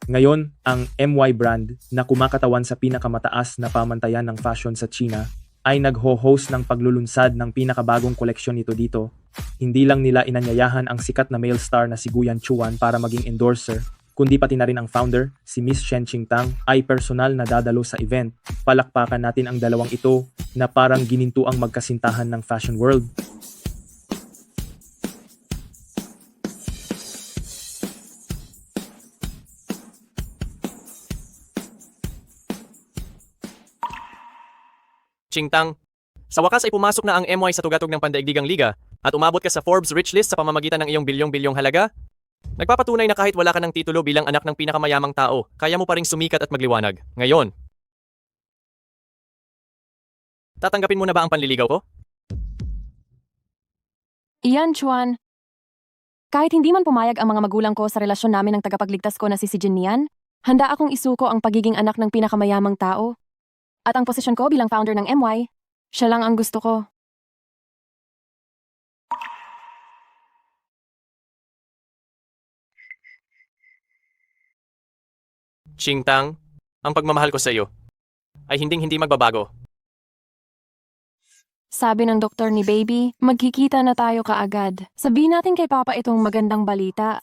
Ngayon, ang MY brand na kumakatawan sa pinakamataas na pamantayan ng fashion sa China ay nagho-host ng paglulunsad ng pinakabagong koleksyon nito dito. Hindi lang nila inanyayahan ang sikat na male star na si Guyan Chuan para maging endorser, kundi pati na rin ang founder, si Miss Shen Qingtang, ay personal na dadalo sa event. Palakpakan natin ang dalawang ito na parang gininto ang magkasintahan ng fashion world. Qingtang, sa wakas ay pumasok na ang MY sa tugatog ng Pandaigdigang Liga at umabot ka sa Forbes Rich List sa pamamagitan ng iyong bilyong-bilyong halaga. Nagpapatunay na kahit wala ka ng titulo bilang anak ng pinakamayamang tao, kaya mo pa ring sumikat at magliwanag. Ngayon, tatanggapin mo na ba ang panliligaw ko? Iyan, Chuan. Kahit hindi man pumayag ang mga magulang ko sa relasyon namin ng tagapagligtas ko na si Jin Nian, handa akong isuko ang pagiging anak ng pinakamayamang tao. At ang posisyon ko bilang founder ng MY, siya lang ang gusto ko. Qingtang, ang pagmamahal ko sa iyo ay hinding-hindi magbabago. Sabi ng doktor ni Baby, magkikita na tayo kaagad. Sabihin natin kay Papa itong magandang balita.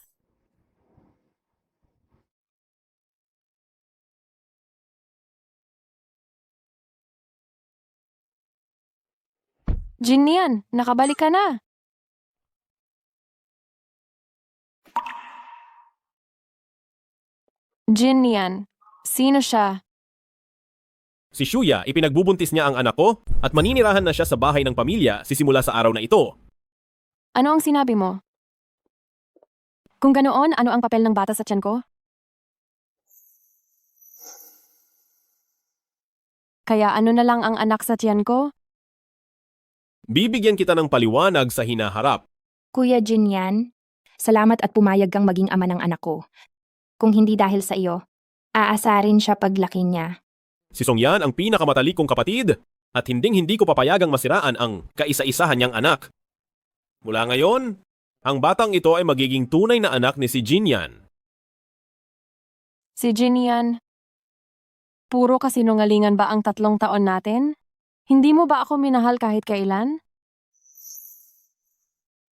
Jin Nian, nakabalik ka na. Jin Nian, sino siya? Si Shuya, ipinagbubuntis niya ang anak ko at maninirahan na siya sa bahay ng pamilya sisimula sa araw na ito. Ano ang sinabi mo? Kung ganoon, ano ang papel ng bata sa tiyan ko? Kaya ano na lang ang anak sa tiyan ko? Bibigyan kita ng paliwanag sa hinaharap. Kuya Jinyan, salamat at pumayag kang maging ama ng anak ko. Kung hindi dahil sa iyo, aasarin siya paglaki niya. Si Songyan ang pinakamatalikong kapatid at hinding-hindi ko papayagang masiraan ang kaisa-isahan niyang anak. Mula ngayon, ang batang ito ay magiging tunay na anak ni si Jinyan. Si Jin Nian, puro kasinungalingan ba ang 3 taon natin? Hindi mo ba ako minahal kahit kailan?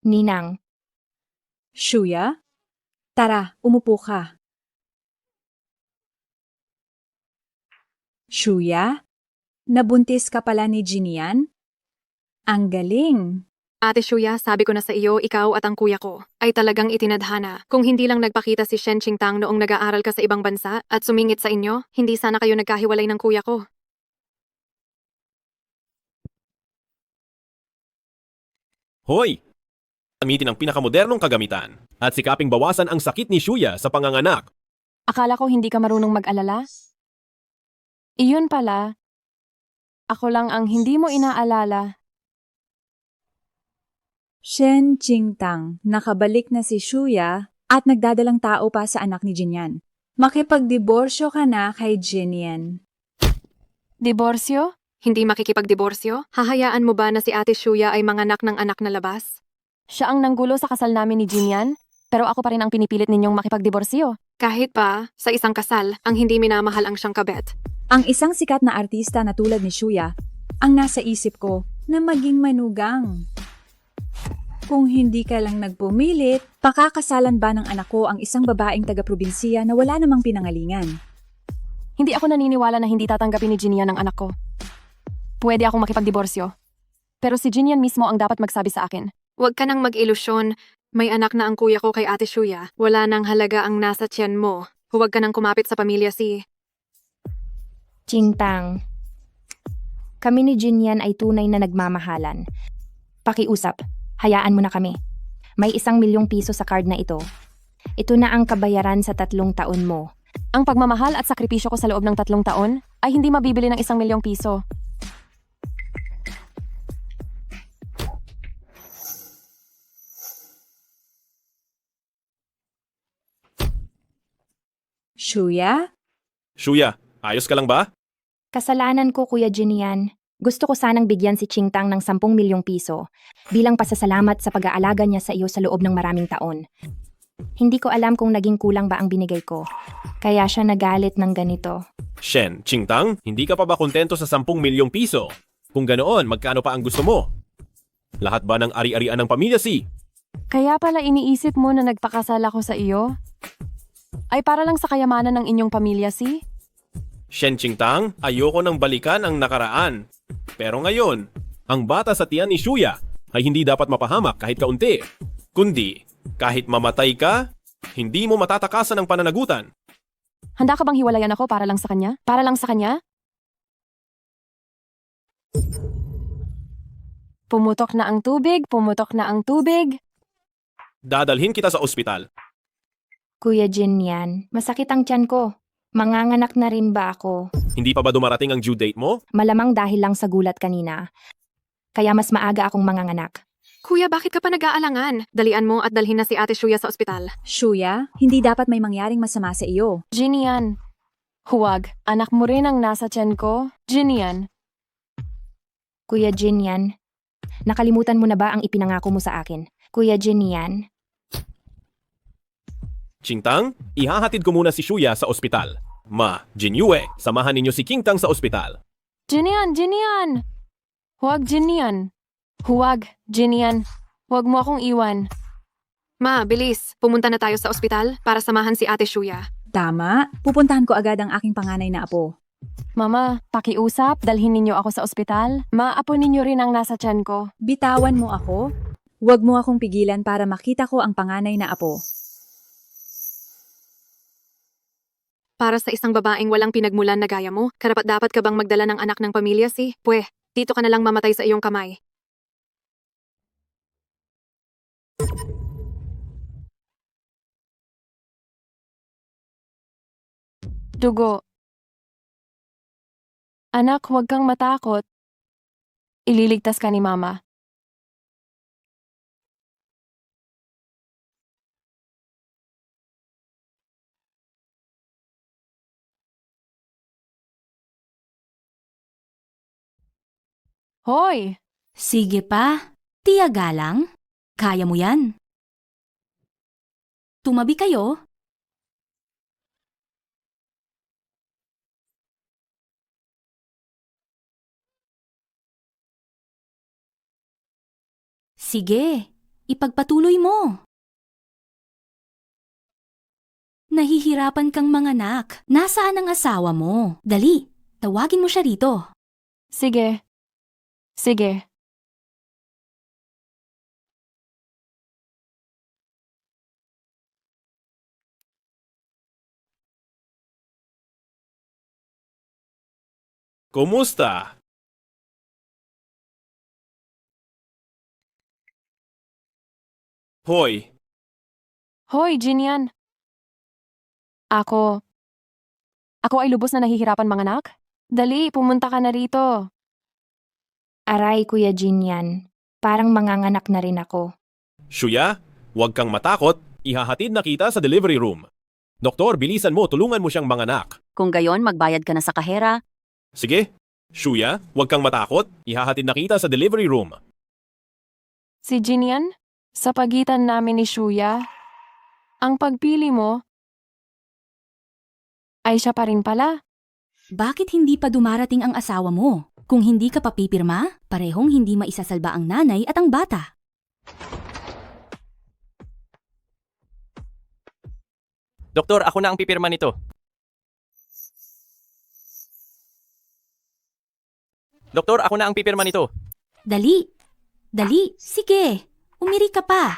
Ninang, Shuya? Tara, umupo ka. Shuya? Nabuntis ka pala ni Jinian? Ang galing! Ate Shuya, sabi ko na sa iyo, ikaw at ang kuya ko ay talagang itinadhana. Kung hindi lang nagpakita si Shen Qingtang noong nag-aaral ka sa ibang bansa at sumingit sa inyo, hindi sana kayo nagkahiwalay ng kuya ko. Hoy! Gamitin ang pinakamodernong kagamitan at sikaping bawasan ang sakit ni Shuya sa panganganak. Akala ko hindi ka marunong mag-alala? Iyon pala, ako lang ang hindi mo inaalala. Shen Qingtang, nakabalik na si Shuya at nagdadalang tao pa sa anak ni Jinyan. Makipagdiborsyo ka na kay Jinian. Diborsyo? Hindi makikipagdiborsyo? Hahayaan mo ba na si Ate Shuya ay manganak ng anak na labas? Siya ang nanggulo sa kasal namin ni Jinyan, pero ako pa rin ang pinipilit ninyong makipagdiborsyo. Kahit pa, sa isang kasal, ang hindi minamahal ang siyang kabet. Ang isang sikat na artista na tulad ni Shuya, ang nasa isip ko na maging manugang. Kung hindi ka lang nagpumilit, pakakasalan ba ng anak ko ang isang babaeng taga-probinsiya na wala namang pinangalingan? Hindi ako naniniwala na hindi tatanggapin ni Jinyan ang anak ko. Pwede akong makipagdiborsyo. Pero si Jinyan mismo ang dapat magsabi sa akin. Huwag ka nang mag-ilusyon. May anak na ang kuya ko kay Ate Shuya. Wala nang halaga ang nasa tiyan mo. Huwag ka nang kumapit sa pamilya si... Qingtang, kami ni Jinyan ay tunay na nagmamahalan. Pakiusap, hayaan mo na kami. May 1 milyong piso sa card na ito. Ito na ang kabayaran sa 3 taon mo. Ang pagmamahal at sakripisyo ko sa loob ng 3 taon ay hindi mabibili ng 1 milyong piso. Shuya? Shuya, ayos ka lang ba? Kasalanan ko, Kuya Jinyan. Gusto ko sanang bigyan si Qingtang ng 10 milyong piso bilang pasasalamat sa pag-aalaga niya sa iyo sa loob ng maraming taon. Hindi ko alam kung naging kulang ba ang binigay ko. Kaya siya nagalit ng ganito. Shen, Qingtang, hindi ka pa ba kontento sa 10 milyong piso? Kung ganoon, magkano pa ang gusto mo? Lahat ba ng ari-arian ng pamilya si? Kaya pala iniisip mo na nagpakasal ako sa iyo? Ay para lang sa kayamanan ng inyong pamilya, si? Shen Qingtang, ayoko nang balikan ang nakaraan. Pero ngayon, ang bata sa tiyan ni Shuya ay hindi dapat mapahamak kahit kaunti. Kundi, kahit mamatay ka, hindi mo matatakasan ang pananagutan. Handa ka bang hiwalayan ako para lang sa kanya? Para lang sa kanya? Pumutok na ang tubig, pumutok na ang tubig. Dadalhin kita sa ospital. Kuya Jinyan, masakit ang tiyan ko. Manganganak na rin ba ako? Hindi pa ba dumarating ang due date mo? Malamang dahil lang sa gulat kanina. Kaya mas maaga akong manganganak. Kuya, bakit ka pa nag-aalangan? Dalian mo at dalhin na si Ate Shuya sa ospital. Shuya, hindi dapat may mangyaring masama sa iyo. Jinian. Huwag, anak mo rin ang nasa tiyan ko. Jinian. Kuya Jinyan, nakalimutan mo na ba ang ipinangako mo sa akin? Kuya Jinyan, Qingtang, ihahatid ko muna si Shuya sa ospital. Ma, Jinyue, samahan ninyo si Qingtang sa ospital. Jinian, Jinian! Huwag, Jinian. Huwag, Jinian. Huwag mo akong iwan. Ma, bilis. Pumunta na tayo sa ospital para samahan si Ate Shuya. Tama, pupuntahan ko agad ang aking panganay na apo. Mama, pakiusap, dalhin ninyo ako sa ospital. Ma, apo ninyo rin ang nasa tiyan ko. Bitawan mo ako? Huwag mo akong pigilan para makita ko ang panganay na apo. Para sa isang babaeng walang pinagmulan na gaya mo, karapat-dapat ka bang magdala ng anak ng pamilya, si? Pwe, dito ka na lang mamatay sa iyong kamay. Dugo. Anak, huwag kang matakot. Ililigtas ka ni Mama. Hoy! Sige pa, tiyaga lang. Kaya mo yan. Tumabi kayo. Sige, ipagpatuloy mo. Nahihirapan kang manganak. Nasaan ang asawa mo? Dali, tawagin mo siya rito. Sige. Sige. Kumusta? Hoy, Hoy, Jinian. Ako ay lubos na nahihirapan manganak? Dali, pumunta ka na rito. aray Kuya Jinyan, parang manganganak na rin ako. Shuya, huwag kang matakot. Ihahatid na kita sa delivery room. Doktor, bilisan mo, tulungan mo siyang manganak. Kung gayon, magbayad ka na sa kahera. Sige. Shuya, huwag kang matakot. Ihahatid na kita sa delivery room. Si Jinian, sa pagitan namin ni Shuya, ang pagpili mo ay siya pa rin pala. Bakit hindi pa dumarating ang asawa mo? Kung hindi ka papipirma, parehong hindi maisasalba ang nanay at ang bata. Doktor, ako na ang pipirma nito. Doktor, ako na ang pipirma nito. Dali! Dali! Sige! Umiri ka pa!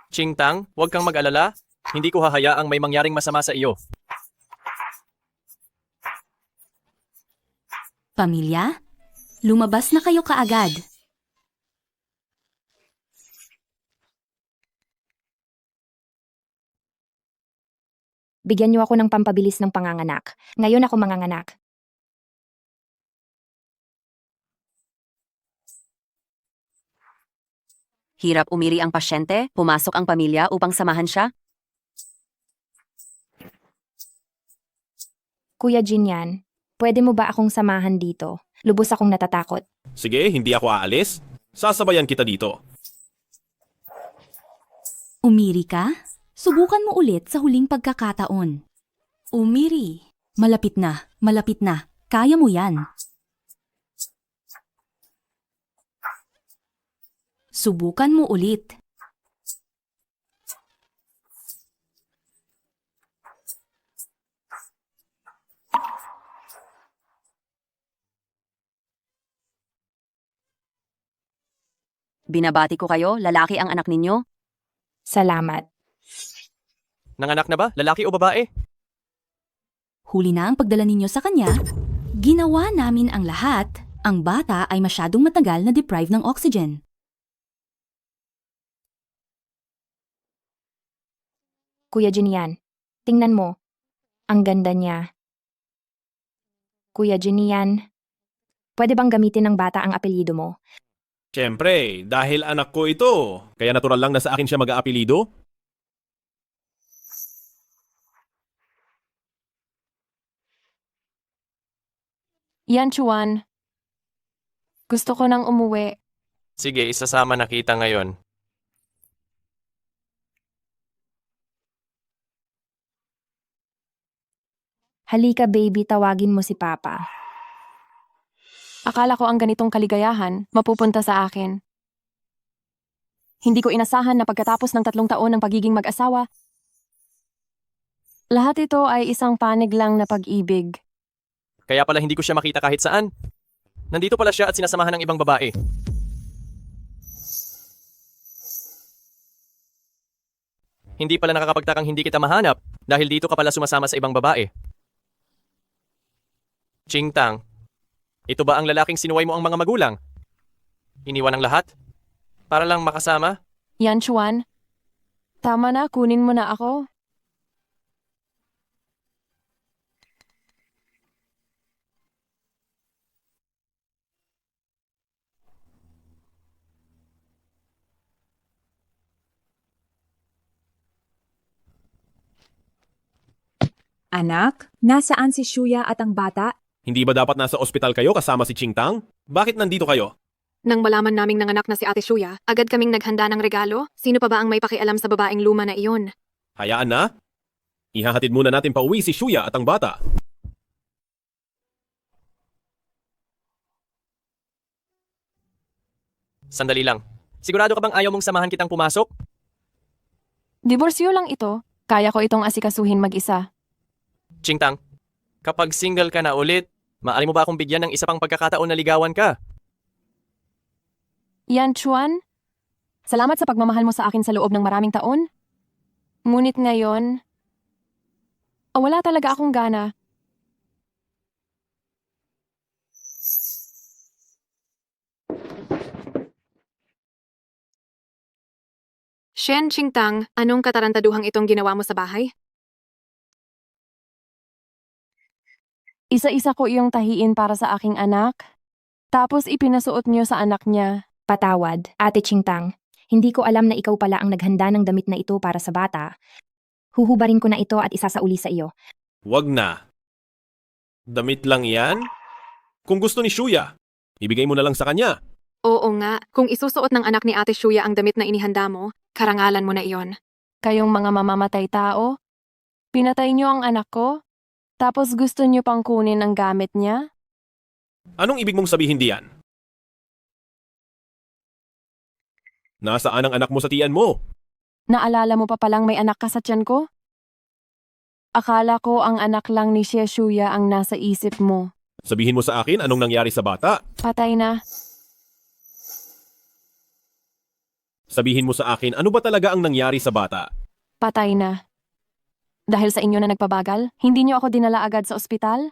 Qingtang, huwag kang mag-alala. Hindi ko hahayaang may mangyaring masama sa iyo. Pamilya, lumabas na kayo kaagad. Bigyan niyo ako ng pampabilis ng panganganak. Ngayon ako manganganak. Hirap umiri ang pasyente, pumasok ang pamilya upang samahan siya. Kuya Jinyan, pwede mo ba akong samahan dito? Lubos akong natatakot. Sige, hindi ako aalis. Sasabayan kita dito. Umiri ka? Subukan mo ulit sa huling pagkakataon. Umiri. Malapit na, malapit na. Kaya mo yan. Subukan mo ulit. Binabati ko kayo, lalaki ang anak ninyo. Salamat. Nanganak na ba? Lalaki o babae? Huli na ang pagdala ninyo sa kanya. Ginawa namin ang lahat. Ang bata ay masyadong matagal na deprived ng oxygen. Kuya Jinian, tingnan mo. Ang ganda niya. Kuya Jinian, pwede bang gamitin ng bata ang apelyido mo? Siyempre, dahil anak ko ito, kaya natural lang na sa akin siya mag-aapelido. Yan, Chuan. Gusto ko nang umuwi. Sige, isasama na kita ngayon. Halika baby, tawagin mo si Papa. Akala ko ang ganitong kaligayahan mapupunta sa akin. Hindi ko inasahan na pagkatapos ng 3 taon ng pagiging mag-asawa, lahat ito ay isang panig lang na pag-ibig. Kaya pala hindi ko siya makita kahit saan. Nandito pala siya at sinasamahan ng ibang babae. Hindi pala nakakapagtakang hindi kita mahanap dahil dito ka pala sumasama sa ibang babae. Chingtang, ito ba ang lalaking sinuway mo ang mga magulang? Iniwan ang lahat? Para lang makasama? Yan, Chuan. Tama na, kunin mo na ako. Anak, nasaan si Shuya at ang bata? Hindi ba dapat nasa ospital kayo kasama si Chingtang? Bakit nandito kayo? Nang malaman naming nanganak na si Ate Shuya, agad kaming naghanda ng regalo. Sino pa ba ang may pakialam sa babaeng luma na iyon? Hayaan na. Ihahatid muna natin pauwi si Shuya at ang bata. Sandali lang. Sigurado ka bang ayaw mong samahan kitang pumasok? Diborsyo lang ito. Kaya ko itong asikasuhin mag-isa. Chingtang, kapag single ka na ulit, maaari mo ba akong bigyan ng isa pang pagkakataon na ligawan ka? Yan, Chuan. Salamat sa pagmamahal mo sa akin sa loob ng maraming taon. Ngunit ngayon, wala talaga akong gana. Shen Qingtang, anong katarantaduhang itong ginawa mo sa bahay? Isa-isa ko iyong tahiin para sa aking anak. Tapos ipinasuot niyo sa anak niya. Patawad, Ate Chingtang. Hindi ko alam na ikaw pala ang naghanda ng damit na ito para sa bata. Huhubarin ko na ito at isasauli sa iyo. Wag na. Damit lang yan? Kung gusto ni Shuya, ibigay mo na lang sa kanya. Oo nga, kung isusuot ng anak ni Ate Shuya ang damit na inihanda mo, karangalan mo na iyon. Kayong mga mamamatay tao, pinatay niyo ang anak ko, tapos gusto niyo pang kunin ang gamit niya? Anong ibig mong sabihin diyan? Nasaan ang anak mo sa tiyan mo? Naalala mo pa palang may anak ka sa tiyan ko? Akala ko ang anak lang ni Xie Shuya ang nasa isip mo. Sabihin mo sa akin anong nangyari sa bata. Patay na. Sabihin mo sa akin ano ba talaga ang nangyari sa bata. Patay na. Dahil sa inyo na nagpabagal, hindi niyo ako dinala agad sa ospital?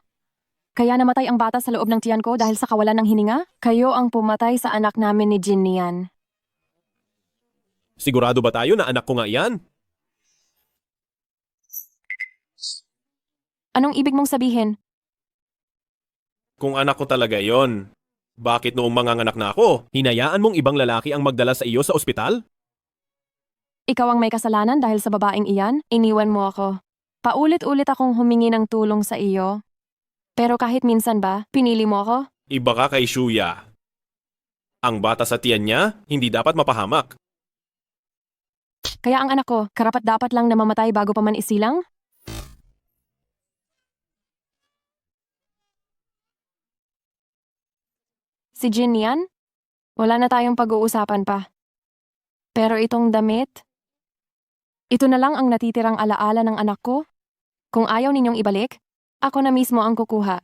Kaya namatay ang bata sa loob ng tiyan ko dahil sa kawalan ng hininga? Kayo ang pumatay sa anak namin ni Jinnian. Sigurado ba tayo na anak ko nga iyan? Anong ibig mong sabihin? Kung anak ko talaga yon, bakit noong manganganak na ako, hinayaan mong ibang lalaki ang magdala sa iyo sa ospital? Ikaw ang may kasalanan dahil sa babaeng iyan, iniwan mo ako. Paulit-ulit akong humingi ng tulong sa iyo. Pero kahit minsan ba, pinili mo ako? Iba ka kay Shuya. Ang bata sa tiyan niya, hindi dapat mapahamak. Kaya ang anak ko, karapat-dapat lang na mamatay bago pa man isilang? Si Jin yan? Wala na tayong pag-uusapan pa. Pero itong damit? Ito na lang ang natitirang alaala ng anak ko? Kung ayaw ninyong ibalik, ako na mismo ang kukuha.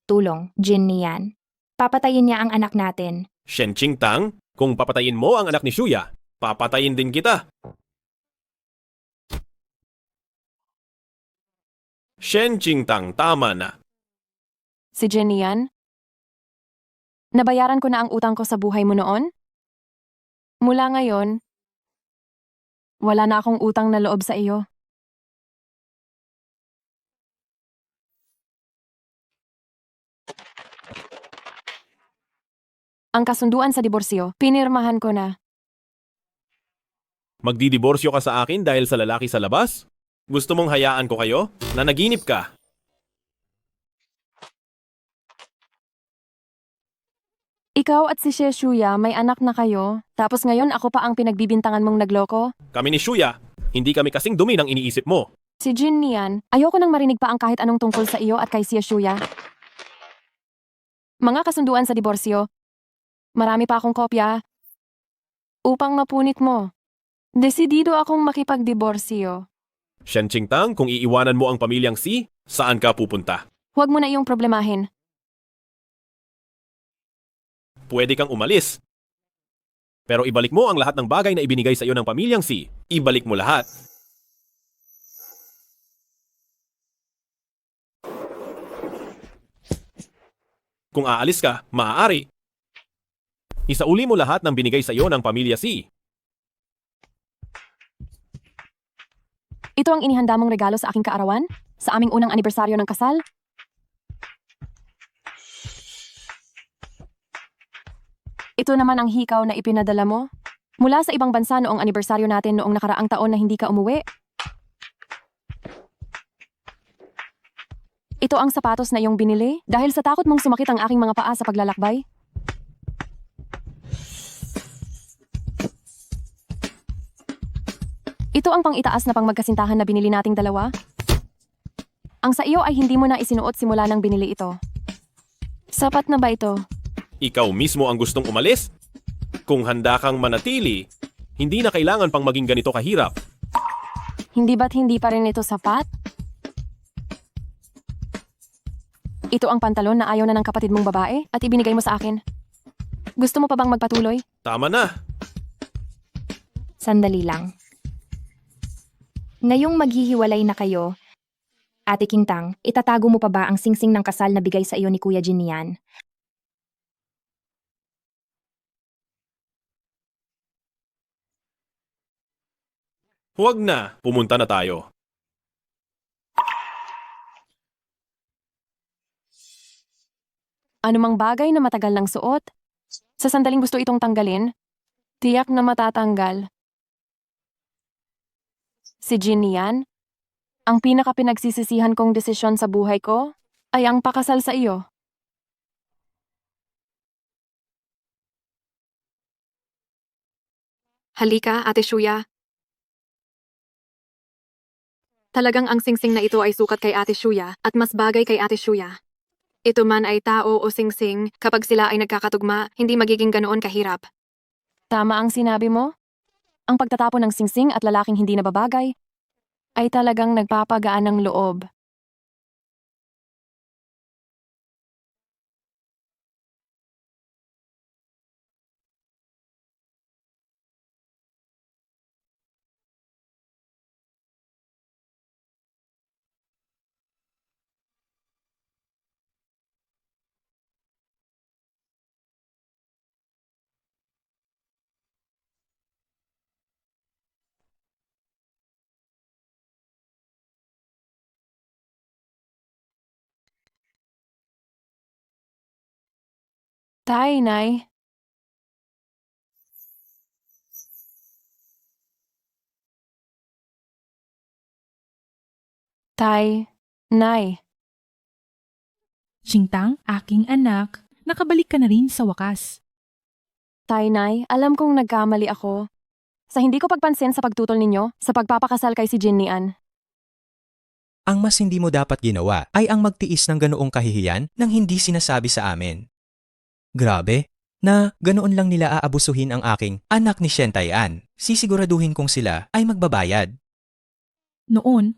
Tulong, Jin niyan. Papatayin niya ang anak natin. Shen Qingtang, kung papatayin mo ang anak ni Shuya, papatayin din kita. Shen Qingtang, tama na. Si Jin yan? Nabayaran ko na ang utang ko sa buhay mo noon? Mula ngayon, wala na akong utang na loob sa iyo. Ang kasunduan sa diborsyo, pinirmahan ko na. Magdidiborsyo ka sa akin dahil sa lalaki sa labas? Gusto mong hayaan ko kayo? Nanaginip ka. Ikaw at si Shuya may anak na kayo, tapos ngayon ako pa ang pinagbibintangan mong nagloko? Kami ni Shuya, hindi kami kasing dumi ng iniisip mo. Si Jin niyan, ayoko nang marinig pa ang kahit anong tungkol sa iyo at kay Shuya. Mga kasunduan sa diborsyo. Marami pa akong kopya. Upang mapunit mo. Desidido akong makipagdiborsyo. Shen Qingtang, kung iiwanan mo ang pamilyang Si, saan ka pupunta? Huwag mo na iyong problemahin. Pwede kang umalis. Pero ibalik mo ang lahat ng bagay na ibinigay sa iyo ng pamilyang Si. Ibalik mo lahat. Kung aalis ka, maaari. Isauli mo lahat ng binigay sa iyo ng pamilya Si. Ito ang inihanda mong regalo sa aking kaarawan? Sa aming unang anibersaryo ng kasal? Ito naman ang hikaw na ipinadala mo? Mula sa ibang bansa noong anibersaryo natin noong nakaraang taon na hindi ka umuwi? Ito ang sapatos na iyong binili dahil sa takot mong sumakit ang aking mga paa sa paglalakbay? Ito ang pang-itaas na pangmagkasintahan na binili nating dalawa? Ang sa iyo ay hindi mo na isinuot simula nang binili ito. Sapat na ba ito? Ikaw mismo ang gustong umalis? Kung handa kang manatili, hindi na kailangan pang maging ganito kahirap. Hindi ba't hindi pa rin ito sapat? Ito ang pantalon na ayaw na ng kapatid mong babae at ibinigay mo sa akin. Gusto mo pa bang magpatuloy? Tama na. Sandali lang. Ngayong maghihiwalay na kayo, Ate Qingtang, itatago mo pa ba ang singsing ng kasal na bigay sa iyo ni Kuya Jin niyan? Huwag na, pumunta na tayo. Anumang bagay na matagal ng suot? Sa sandaling gusto itong tanggalin? Tiyak na matatanggal. Si Jin yan? Ang pinaka-pinagsisisihan kong desisyon sa buhay ko ay ang pakasal sa iyo. Halika, Ate Shuya. Talagang ang singsing na ito ay sukat kay Ate Shuya at mas bagay kay Ate Shuya. Ito man ay tao o singsing, kapag sila ay nagkakatugma, hindi magiging ganoon kahirap. Tama ang sinabi mo? Ang pagtatapon ng singsing at lalaking hindi nababagay ay talagang nagpapagaan ng loob. Tay, Nay. Tay, Nay. Qingtang, aking anak, nakabalik ka na rin sa wakas. Tay, Nay, alam kong nagkamali ako. sa hindi ko pagpansin sa pagtutol ninyo sa pagpapakasal kay si Jinnian. Ang mas hindi mo dapat ginawa ay ang magtiis ng ganoong kahihiyan nang hindi sinasabi sa amin. Grabe, na ganoon lang nila aabusuhin ang aking anak ni Shentayan. Sisiguraduhin kong sila ay magbabayad. Noon,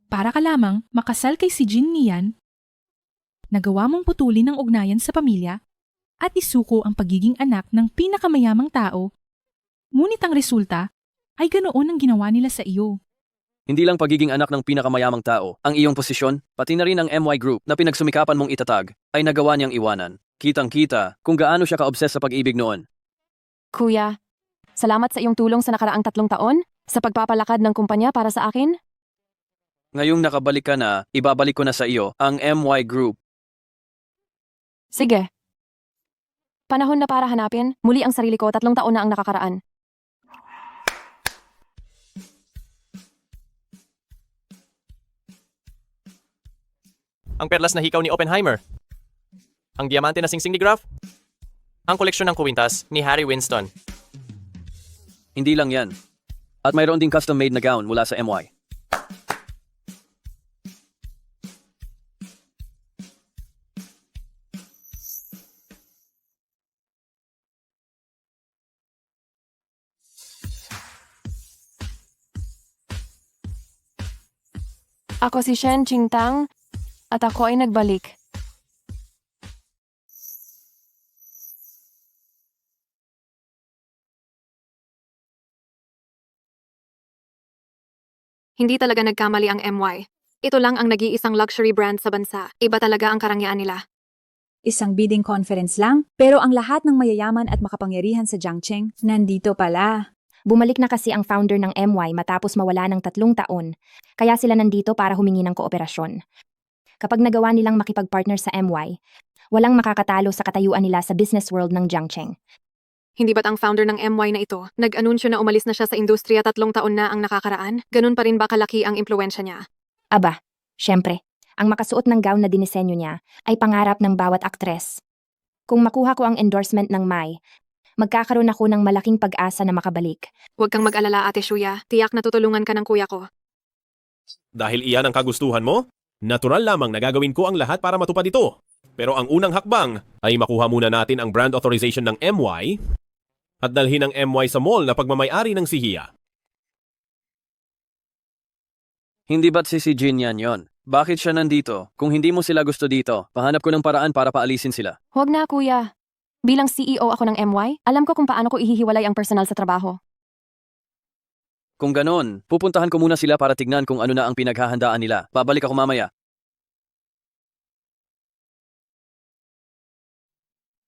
para ka lamang makasal kay si Jin Nian, nagawa mong putulin ang ugnayan sa pamilya at isuko ang pagiging anak ng pinakamayamang tao. Ngunit ang resulta ay ganoon ang ginawa nila sa iyo. Hindi lang pagiging anak ng pinakamayamang tao, ang iyong posisyon, pati na rin ang MY Group na pinagsumikapan mong itatag, ay nagawa niyang iwanan. Kitang-kita kung gaano siya ka-obsess sa pag-ibig noon. Kuya, salamat sa iyong tulong sa nakaraang 3 taon sa pagpapalakad ng kumpanya para sa akin. Ngayong nakabalik ka na, ibabalik ko na sa iyo ang MY Group. Sige. Panahon na para hanapin muli ang sarili ko. 3 taon na ang nakakaraan. Ang perlas na hikaw ni Oppenheimer. Ang diamante na singsing ni Graf. Ang koleksyon ng kwintas ni Harry Winston. Hindi lang yan. At mayroon ding custom-made na gown mula sa MY. Ako si Shen Qingtang at ako ay nagbalik. Hindi talaga nagkamali ang MY. Ito lang ang nag-iisang luxury brand sa bansa. Iba talaga ang karangyaan nila. Isang bidding conference lang, pero ang lahat ng mayayaman at makapangyarihan sa Jiangcheng nandito pala. Bumalik na kasi ang founder ng MY matapos mawala ng 3 taon, kaya sila nandito para humingi ng kooperasyon. Kapag nagawa nilang makipag-partner sa MY, walang makakatalo sa katayuan nila sa business world ng Jiangcheng. Hindi ba't ang founder ng MY na ito, nag-anunsyo na umalis na siya sa industriya 3 taon na ang nakakaraan? Ganun pa rin ba kalaki ang impluensya niya? Aba, syempre, ang makasuot ng gown na dinisenyo niya ay pangarap ng bawat aktres. Kung makuha ko ang endorsement ng Mai, magkakaroon ako ng malaking pag-asa na makabalik. Huwag kang mag-alala, Ate Shuya. Tiyak na tutulungan ka ng kuya ko. Dahil iyan ang kagustuhan mo, natural lamang na gagawin ko ang lahat para matupad ito. Pero ang unang hakbang ay makuha muna natin ang brand authorization ng MY at dalhin ang MY sa mall na pagmamayari ng Sihiya. Hindi ba't si Jinyan yon? Bakit siya nandito? Kung hindi mo sila gusto dito, pahanap ko ng paraan para paalisin sila. Huwag na, kuya. Bilang CEO ako ng MY, alam ko kung paano ko ihihiwalay ang personal sa trabaho. Kung ganon, pupuntahan ko muna sila para tignan kung ano na ang pinaghahandaan nila. Babalik ako mamaya.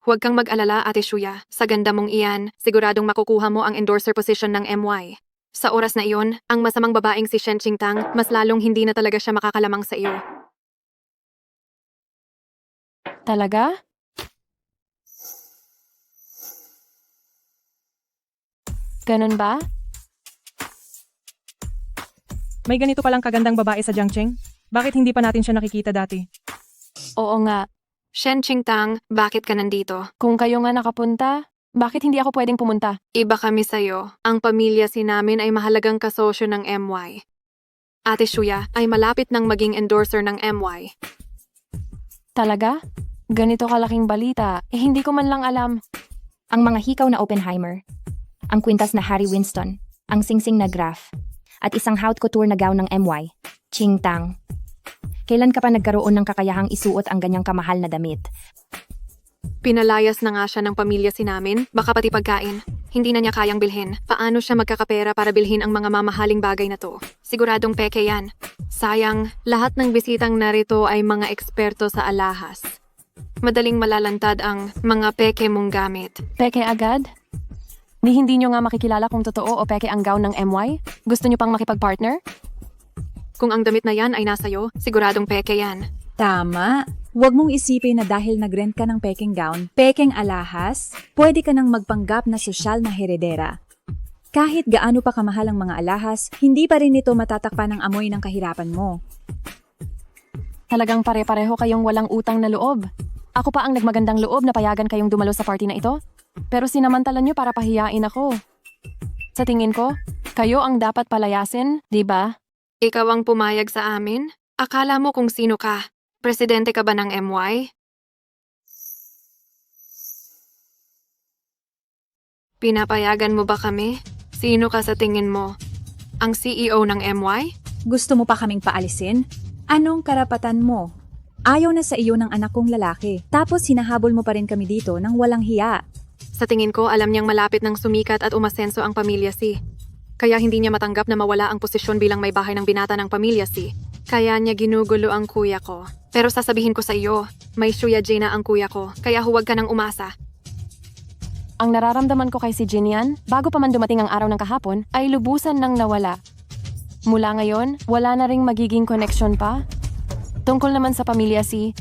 Huwag kang mag-alala, Ate Shuya. Sa ganda mong iyan, siguradong makukuha mo ang endorser position ng MY. Sa oras na iyon, ang masamang babaeng si Shen Qingtang, mas lalong hindi na talaga siya makakalamang sa iyo. Talaga? Ganun ba? May ganito palang kagandang babae sa Jiangcheng? Bakit hindi pa natin siya nakikita dati? Oo nga. Shen Qingtang, bakit ka nandito? Kung kayo nga nakapunta, bakit hindi ako pwedeng pumunta? Iba kami sa'yo. Ang pamilya si namin ay mahalagang kasosyo ng MY. Ate Shuya ay malapit ng maging endorser ng MY. Talaga? Ganito kalaking balita. Hindi ko man lang alam. Ang mga hikaw na Oppenheimer, ang kwintas na Harry Winston, ang singsing na Graf, at isang haute couture na gown ng MY, Qingtang. Kailan ka pa nagkaroon ng kakayahang isuot ang ganyang kamahal na damit? Pinalayas na nga siya ng pamilya si namin, baka pati pagkain. Hindi na niya kayang bilhin. Paano siya magkakapera para bilhin ang mga mamahaling bagay na to? Siguradong peke yan. Sayang, lahat ng bisitang narito ay mga eksperto sa alahas. Madaling malalantad ang mga peke mong gamit. Peke agad? Ni hindi nyo nga makikilala kung totoo o peke ang gown ng MY? Gusto nyo pang makipag-partner? Kung ang damit na yan ay nasayo, siguradong peke yan. Tama. Huwag mong isipin na dahil nag-rent ka ng peking gown, peking alahas, pwede ka nang magpanggap na sosyal na heredera. Kahit gaano pa kamahal ang mga alahas, hindi pa rin ito matatakpan ng amoy ng kahirapan mo. Talagang pare-pareho kayong walang utang na loob. Ako pa ang nagmagandang loob na payagan kayong dumalo sa party na ito. Pero sinamantala nyo para pahiyain ako. Sa tingin ko, kayo ang dapat palayasin, di ba? Ikaw ang pumayag sa amin? Akala mo kung sino ka? Presidente ka ba ng MY? Pinapayagan mo ba kami? Sino ka sa tingin mo? Ang CEO ng MY? Gusto mo pa kaming paalisin? Anong karapatan mo? Ayaw na sa iyo ng anak kong lalaki. Tapos hinahabol mo pa rin kami dito ng walang hiya. Sa tingin ko, alam niyang malapit ng sumikat at umasenso ang pamilya C. Kaya hindi niya matanggap na mawala ang posisyon bilang may bahay ng binata ng pamilya C. Kaya niya ginugulo ang kuya ko. Pero sasabihin ko sa iyo, may Shuya Jaina ang kuya ko, kaya huwag ka nang umasa. Ang nararamdaman ko kay si Jinian, bago pa man dumating ang araw ng kahapon, ay lubusan nang nawala. Mula ngayon, wala na ring magiging koneksyon pa. Tungkol naman sa pamilya C,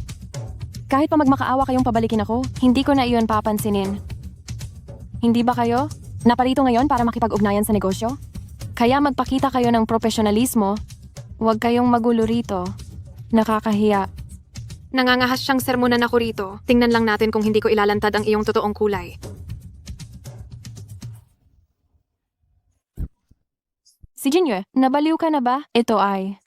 kahit pa magmakaawa kayong pabalikin ako, hindi ko na iyon papansinin. Hindi ba kayo? Naparito ngayon para makipag-ugnayan sa negosyo? Kaya magpakita kayo ng profesionalismo. Huwag kayong magulo rito. Nakakahiya. Nangangahas siyang sermonan ako rito. Tingnan lang natin kung hindi ko ilalantad ang iyong totoong kulay. Si Jinyo, nabaliw ka na ba? Ito ay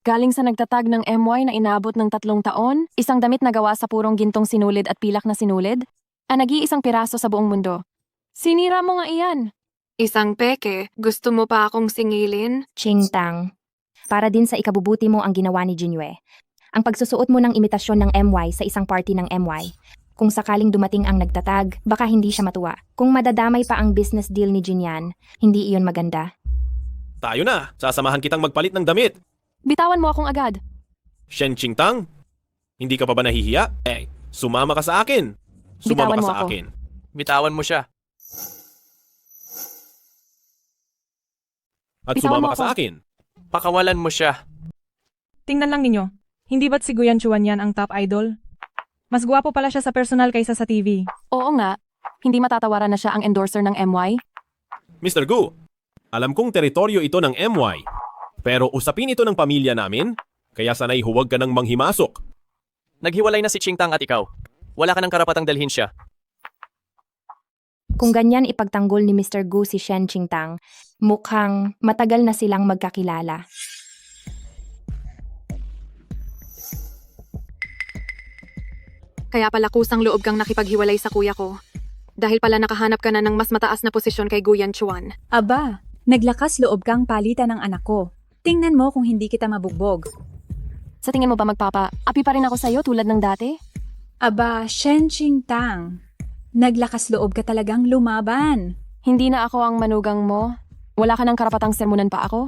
galing sa nagtatag ng MY na inabot ng 3 taon, isang damit na gawa sa purong gintong sinulid at pilak na sinulid, ang nag-iisang piraso sa buong mundo. Sinira mo nga iyan. Isang peke, gusto mo pa akong singilin? Ching Tang, para din sa ikabubuti mo ang ginawa ni Jinyue. Ang pagsusuot mo ng imitasyon ng MY sa isang party ng MY. Kung sakaling dumating ang nagtatag, baka hindi siya matuwa. Kung madadamay pa ang business deal ni Jinyan, hindi iyon maganda. Tayo na! Sasamahan kitang magpalit ng damit! Bitawan mo akong agad. Shen Qingtang, hindi ka pa ba nahihiya? Sumama ka sa akin! Sumama Bitawan ka mo sa ako. akin! Bitawan mo siya. At Bitawan sumama mo ka sa ako. akin! Pakawalan mo siya. Tingnan lang ninyo. Hindi ba't si Guyan Chuan yan ang top idol? Mas gwapo pala siya sa personal kaysa sa TV. Oo nga, hindi matatawaran na siya ang endorser ng MY. Mr. Gu, alam kong teritoryo ito ng MY. Pero usapin ito ng pamilya namin, kaya sanay huwag ka nang manghimasok. Naghiwalay na si Qingtang at ikaw. Wala ka ng karapatang dalhin siya. Kung ganyan ipagtanggol ni Mr. Gu si Shen Qingtang, mukhang matagal na silang magkakilala. Kaya pala kusang loob kang nakipaghiwalay sa kuya ko. Dahil pala nakahanap ka na ng mas mataas na posisyon kay Guyan Chuan. Aba, naglakas loob kang palitan ng anak ko. Tingnan mo kung hindi kita mabugbog. Sa tingin mo ba api pa rin ako sa'yo tulad ng dati? Aba, Shen Qingtang, naglakas loob ka talagang lumaban. Hindi na ako ang manugang mo. Wala ka ng karapatang sermonan pa ako?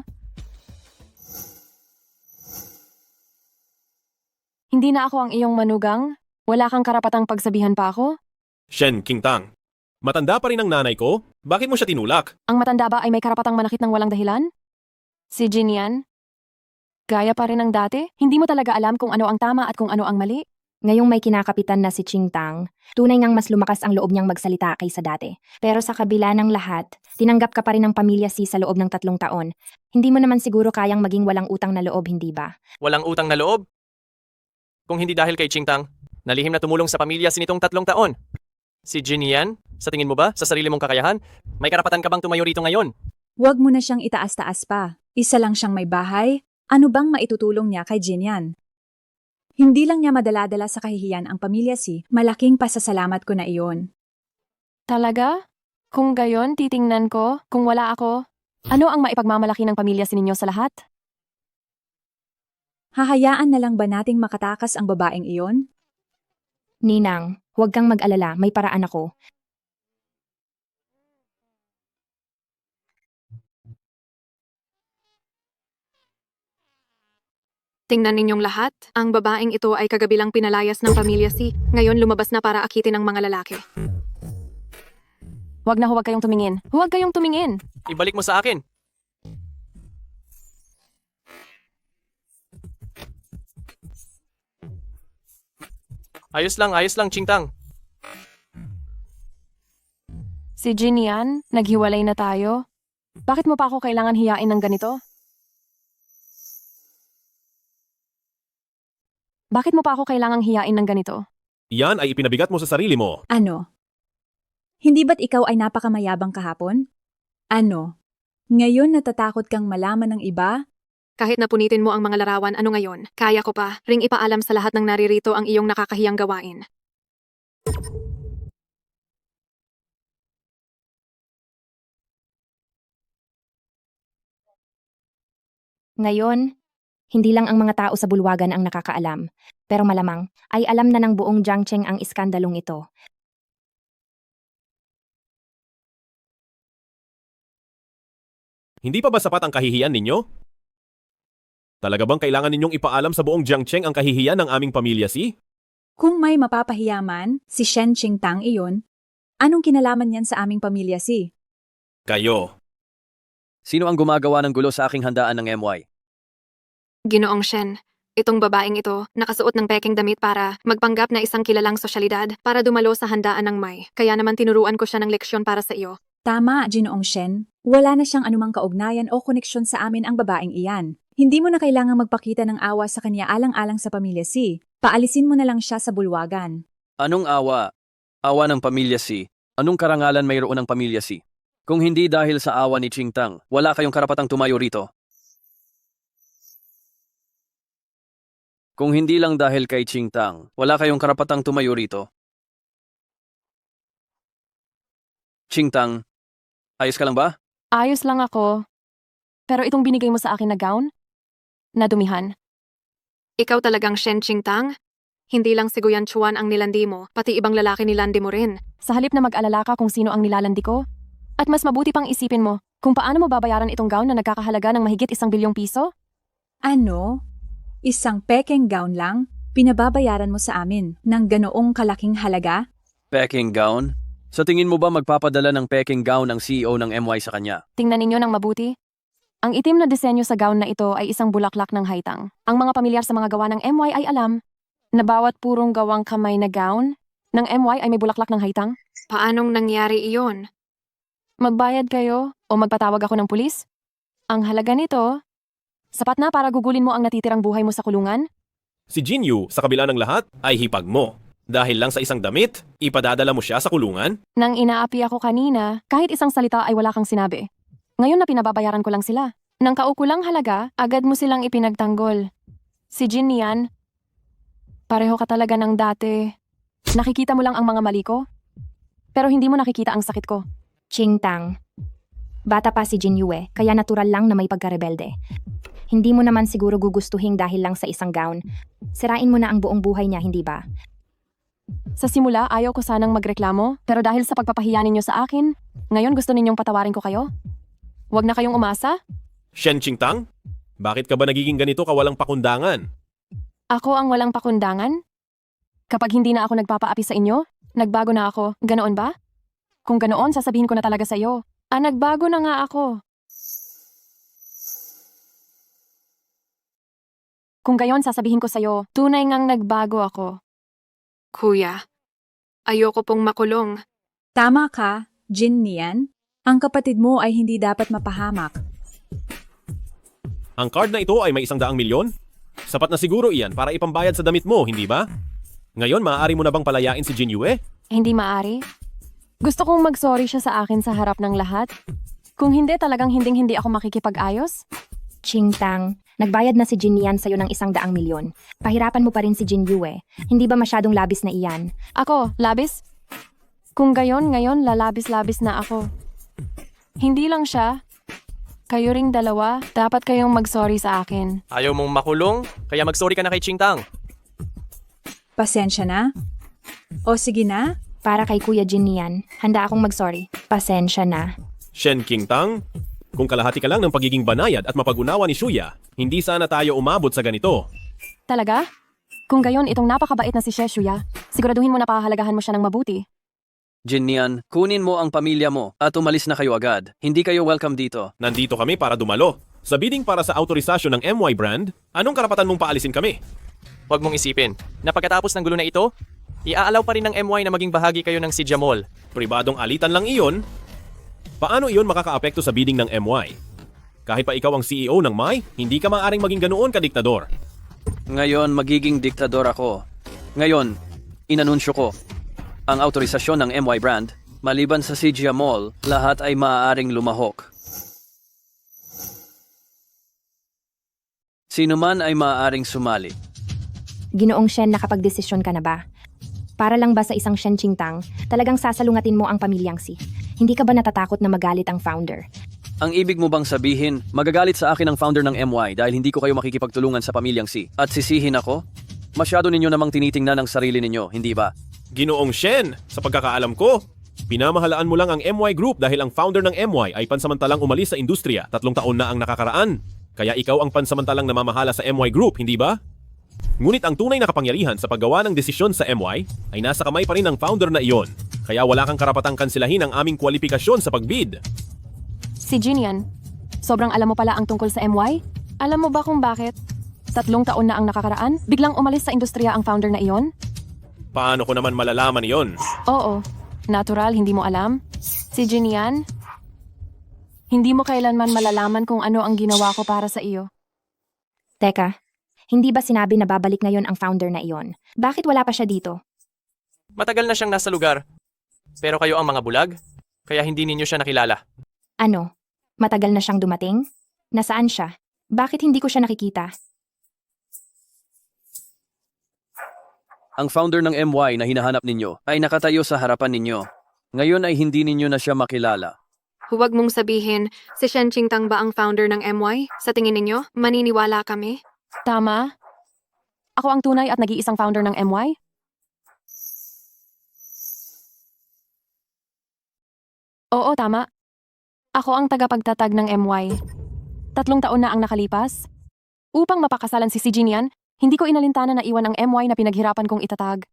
Hindi na ako ang iyong manugang? Wala kang karapatang pagsabihan pa ako? Shen Qingtang, matanda pa rin ang nanay ko. Bakit mo siya tinulak? Ang matanda ba ay may karapatang manakit ng walang dahilan? Si Jinian? Gaya pa rin ng dati? Hindi mo talaga alam kung ano ang tama at kung ano ang mali? Ngayong may kinakapitan na si Qingtang, tunay ngang mas lumakas ang loob niyang magsalita kaysa dati. Pero sa kabila ng lahat, tinanggap ka pa rin ng pamilya Si sa loob ng 3 taon. Hindi mo naman siguro kayang maging walang utang na loob, hindi ba? Walang utang na loob? Kung hindi dahil kay Qingtang, nalihim na tumulong sa pamilya si nitong 3 taon. Si Jinian, sa tingin mo ba, sa sarili mong kakayahan, may karapatan ka bang tumayo rito ngayon? Huwag mo na siyang itaas-taas pa. Isa lang siyang may bahay. Ano bang maitutulong niya kay Jinyan? Hindi lang niya madala-dala sa kahihiyan ang pamilya Si, malaking pasasalamat ko na iyon. Talaga? Kung gayon, titingnan ko, kung wala ako, ano ang maipagmamalaki ng pamilya Si ninyo sa lahat? Hahayaan na lang ba nating makatakas ang babaeng iyon? Ninang, huwag kang mag-alala, may paraan ako. Tingnan ninyong lahat, ang babaeng ito ay kagabilang pinalayas ng pamilya Si. Ngayon lumabas na para akitin ng mga lalaki. Huwag kayong tumingin. Huwag kayong tumingin. Ibalik mo sa akin. Ayos lang, Qingtang. Si Jinian, naghiwalay na tayo. Bakit mo pa ako kailangan hiyain ng ganito? Bakit mo pa ako kailangang hiyain ng ganito? Iyan ay ipinabigat mo sa sarili mo. Ano? Hindi ba't ikaw ay napakamayabang kahapon? Ano? Ngayon natatakot kang malaman ng iba? Kahit napunitin mo ang mga larawan, ano ngayon? Kaya ko pa, ring ipaalam sa lahat ng naririto ang iyong nakakahiyang gawain. Ngayon, hindi lang ang mga tao sa bulwagan ang nakakaalam, pero malamang ay alam na ng buong Jiangcheng ang iskandalong ito. Hindi pa ba sapat ang kahihiyan ninyo? Talaga bang kailangan ninyong ipaalam sa buong Jiangcheng ang kahihiyan ng aming pamilya si? Kung may mapapahiyaman, si Shen Qingtang iyon, anong kinalaman niyan sa aming pamilya si? Kayo. Sino ang gumagawa ng gulo sa aking handaan ng MY? Ginoong Shen, itong babaeng ito, nakasuot ng peking damit para magpanggap na isang kilalang sosyalidad para dumalo sa handaan ng May. Kaya naman tinuruan ko siya ng leksyon para sa iyo. Tama, Ginoong Shen. Wala na siyang anumang kaugnayan o koneksyon sa amin ang babaeng iyan. Hindi mo na kailangang magpakita ng awa sa kanya alang-alang sa pamilya si. Paalisin mo na lang siya sa bulwagan. Anong awa? Awa ng pamilya si? Anong karangalan mayroon ng pamilya si? Kung hindi dahil sa awa ni Qingtang, wala kayong karapatang tumayo rito. Kung hindi lang dahil kay Qingtang, wala kayong karapatang tumayo rito. Qingtang, ayos ka lang ba? Ayos lang ako. Pero itong binigay mo sa akin na gown? Nadumihan. Ikaw talagang Shen Qingtang? Hindi lang si Guyan Chuan ang nilandi mo, pati ibang lalaki nilandi mo rin. Sa halip na mag-alala ka kung sino ang nilalandi ko, at mas mabuti pang isipin mo kung paano mo babayaran itong gown na nagkakahalaga ng mahigit 1 bilyong piso? Ano? Isang pekeng gown lang? Pinababayaran mo sa amin ng ganoong kalaking halaga? Peking gown? Sa tingin mo ba magpapadala ng peking gown ang CEO ng MY sa kanya? Tingnan ninyo ng mabuti. Ang itim na disenyo sa gown na ito ay isang bulaklak ng haitang. Ang mga pamilyar sa mga gawa ng MY ay alam na bawat purong gawang kamay na gown ng MY ay may bulaklak ng haitang. Paanong nangyari iyon? Magbayad kayo o magpatawag ako ng pulis? Ang halaga nito, sapat na para gugulin mo ang natitirang buhay mo sa kulungan? Si Jinyu, sa kabila ng lahat, ay hipag mo. Dahil lang sa isang damit, ipadadala mo siya sa kulungan? Nang inaapi ako kanina, kahit isang salita ay wala kang sinabi. Ngayon na pinababayaran ko lang sila. Nang kaukulang halaga, agad mo silang ipinagtanggol. Si Jin yan, pareho ka talaga ng dati. Nakikita mo lang ang mga mali ko, pero hindi mo nakikita ang sakit ko. Qingtang. Bata pa si Jin Yue, kaya natural lang na may pagkarebelde. Hindi mo naman siguro gugustuhin dahil lang sa isang gown. Sirain mo na ang buong buhay niya, hindi ba? Sa simula, ayaw ko sanang magreklamo, pero dahil sa pagpapahiya ninyo sa akin, ngayon gusto ninyong patawarin ko kayo? Huwag na kayong umasa. Shen Qingtang? Bakit ka ba nagiging ganito kawalang pakundangan? Ako ang walang pakundangan? Kapag hindi na ako nagpapaapi sa inyo, nagbago na ako. Ganoon ba? Kung ganoon, sasabihin ko na talaga sa iyo. Nagbago na nga ako. Kung gayon, sasabihin ko sa iyo, tunay ngang nagbago ako. Kuya, ayoko pong makulong. Tama ka, Jin Nian. Ang kapatid mo ay hindi dapat mapahamak. Ang card na ito ay may 100 milyon? Sapat na siguro iyan para ipambayad sa damit mo, hindi ba? Ngayon, maaari mo na bang palayain si Jin Yue? Hindi maaari. Gusto kong mag-sorry siya sa akin sa harap ng lahat. Kung hindi, talagang hindi ako makikipag-ayos. Qingtang, nagbayad na si Jin Yan sa'yo ng 100 milyon. Pahirapan mo pa rin si Jin Yue. Hindi ba masyadong labis na iyan? Ako, labis? Kung gayon, ngayon lalabis-labis na ako. Hindi lang siya. Kayo ring dalawa, dapat kayong mag-sorry sa akin. Ayaw mong makulong? Kaya mag-sorry ka na kay Qingtang. Pasensya na? O sige na? Para kay Kuya Jin Yan, handa akong mag-sorry. Pasensya na. Shen Qingtang? Kung kalahati ka lang ng pagiging banayad at mapag-unawa ni Shuya, hindi sana tayo umabot sa ganito. Talaga? Kung gayon, itong napakabait na si Sheshuya, siguraduhin mo na pahalagahan mo siya ng mabuti. Jin Nian, kunin mo ang pamilya mo at umalis na kayo agad. Hindi kayo welcome dito. Nandito kami para dumalo. Sa bidding para sa autorisasyon ng MY brand, anong karapatan mong paalisin kami? Huwag mong isipin na pagkatapos ng gulo na ito, iaalaw pa rin ng MY na maging bahagi kayo ng Sidya Mall. Pribadong alitan lang iyon. Paano iyon makakaapekto sa bidding ng MY? Kahit pa ikaw ang CEO ng MY, hindi ka maaaring maging ganoon ka-diktador. Ngayon, magiging diktador ako. Ngayon, inanunsyo ko, ang autorisasyon ng MY brand, Maliban sa CJ Mall, lahat ay maaaring lumahok. Sino man ay maaaring sumali. Ginoong Shen, nakapagdesisyon ka na ba? Para lang ba sa isang Shen Qingtang, talagang sasalungatin mo ang pamilyang Si? Hindi ka ba natatakot na magalit ang founder? Ang ibig mo bang sabihin, magagalit sa akin ang founder ng MY dahil hindi ko kayo makikipagtulungan sa pamilyang Si? At sisihin ako? Masyado ninyo namang tinitingnan ang sarili ninyo, hindi ba? Ginoong Shen, sa pagkakaalam ko, pinamahalaan mo lang ang MY Group dahil ang founder ng MY ay pansamantalang umalis sa industriya. 3 taon na ang nakakaraan. Kaya ikaw ang pansamantalang namamahala sa MY Group, hindi ba? Ngunit ang tunay na kapangyarihan sa paggawa ng desisyon sa MY ay nasa kamay pa rin ng founder na iyon. Kaya wala kang karapatang kansilahin ang aming kwalifikasyon sa pagbid. Si Jinian, sobrang alam mo pala ang tungkol sa MY? Alam mo ba kung bakit? 3 taon na ang nakakaraan, biglang umalis sa industriya ang founder na iyon? Paano ko naman malalaman iyon? Oo, natural, hindi mo alam. Si Jinian, hindi mo kailanman malalaman kung ano ang ginawa ko para sa iyo. Teka, hindi ba sinabi na babalik ngayon ang founder na iyon? Bakit wala pa siya dito? Matagal na siyang nasa lugar. Pero kayo ang mga bulag, kaya hindi ninyo siya nakilala. Ano? Matagal na siyang dumating? Nasaan siya? Bakit hindi ko siya nakikita? Ang founder ng MY na hinahanap ninyo ay nakatayo sa harapan ninyo. Ngayon ay hindi ninyo na siya makilala. Huwag mong sabihin, si Shen Qingtang ba ang founder ng MY? Sa tingin ninyo, maniniwala kami? Tama? Ako ang tunay at nag-iisang founder ng MY? Oo, tama. Ako ang tagapagtatag ng MY. 3 taon na ang nakalipas. Upang mapakasalan si Jinian, hindi ko inalintana na iwan ang MY na pinaghirapan kong itatag.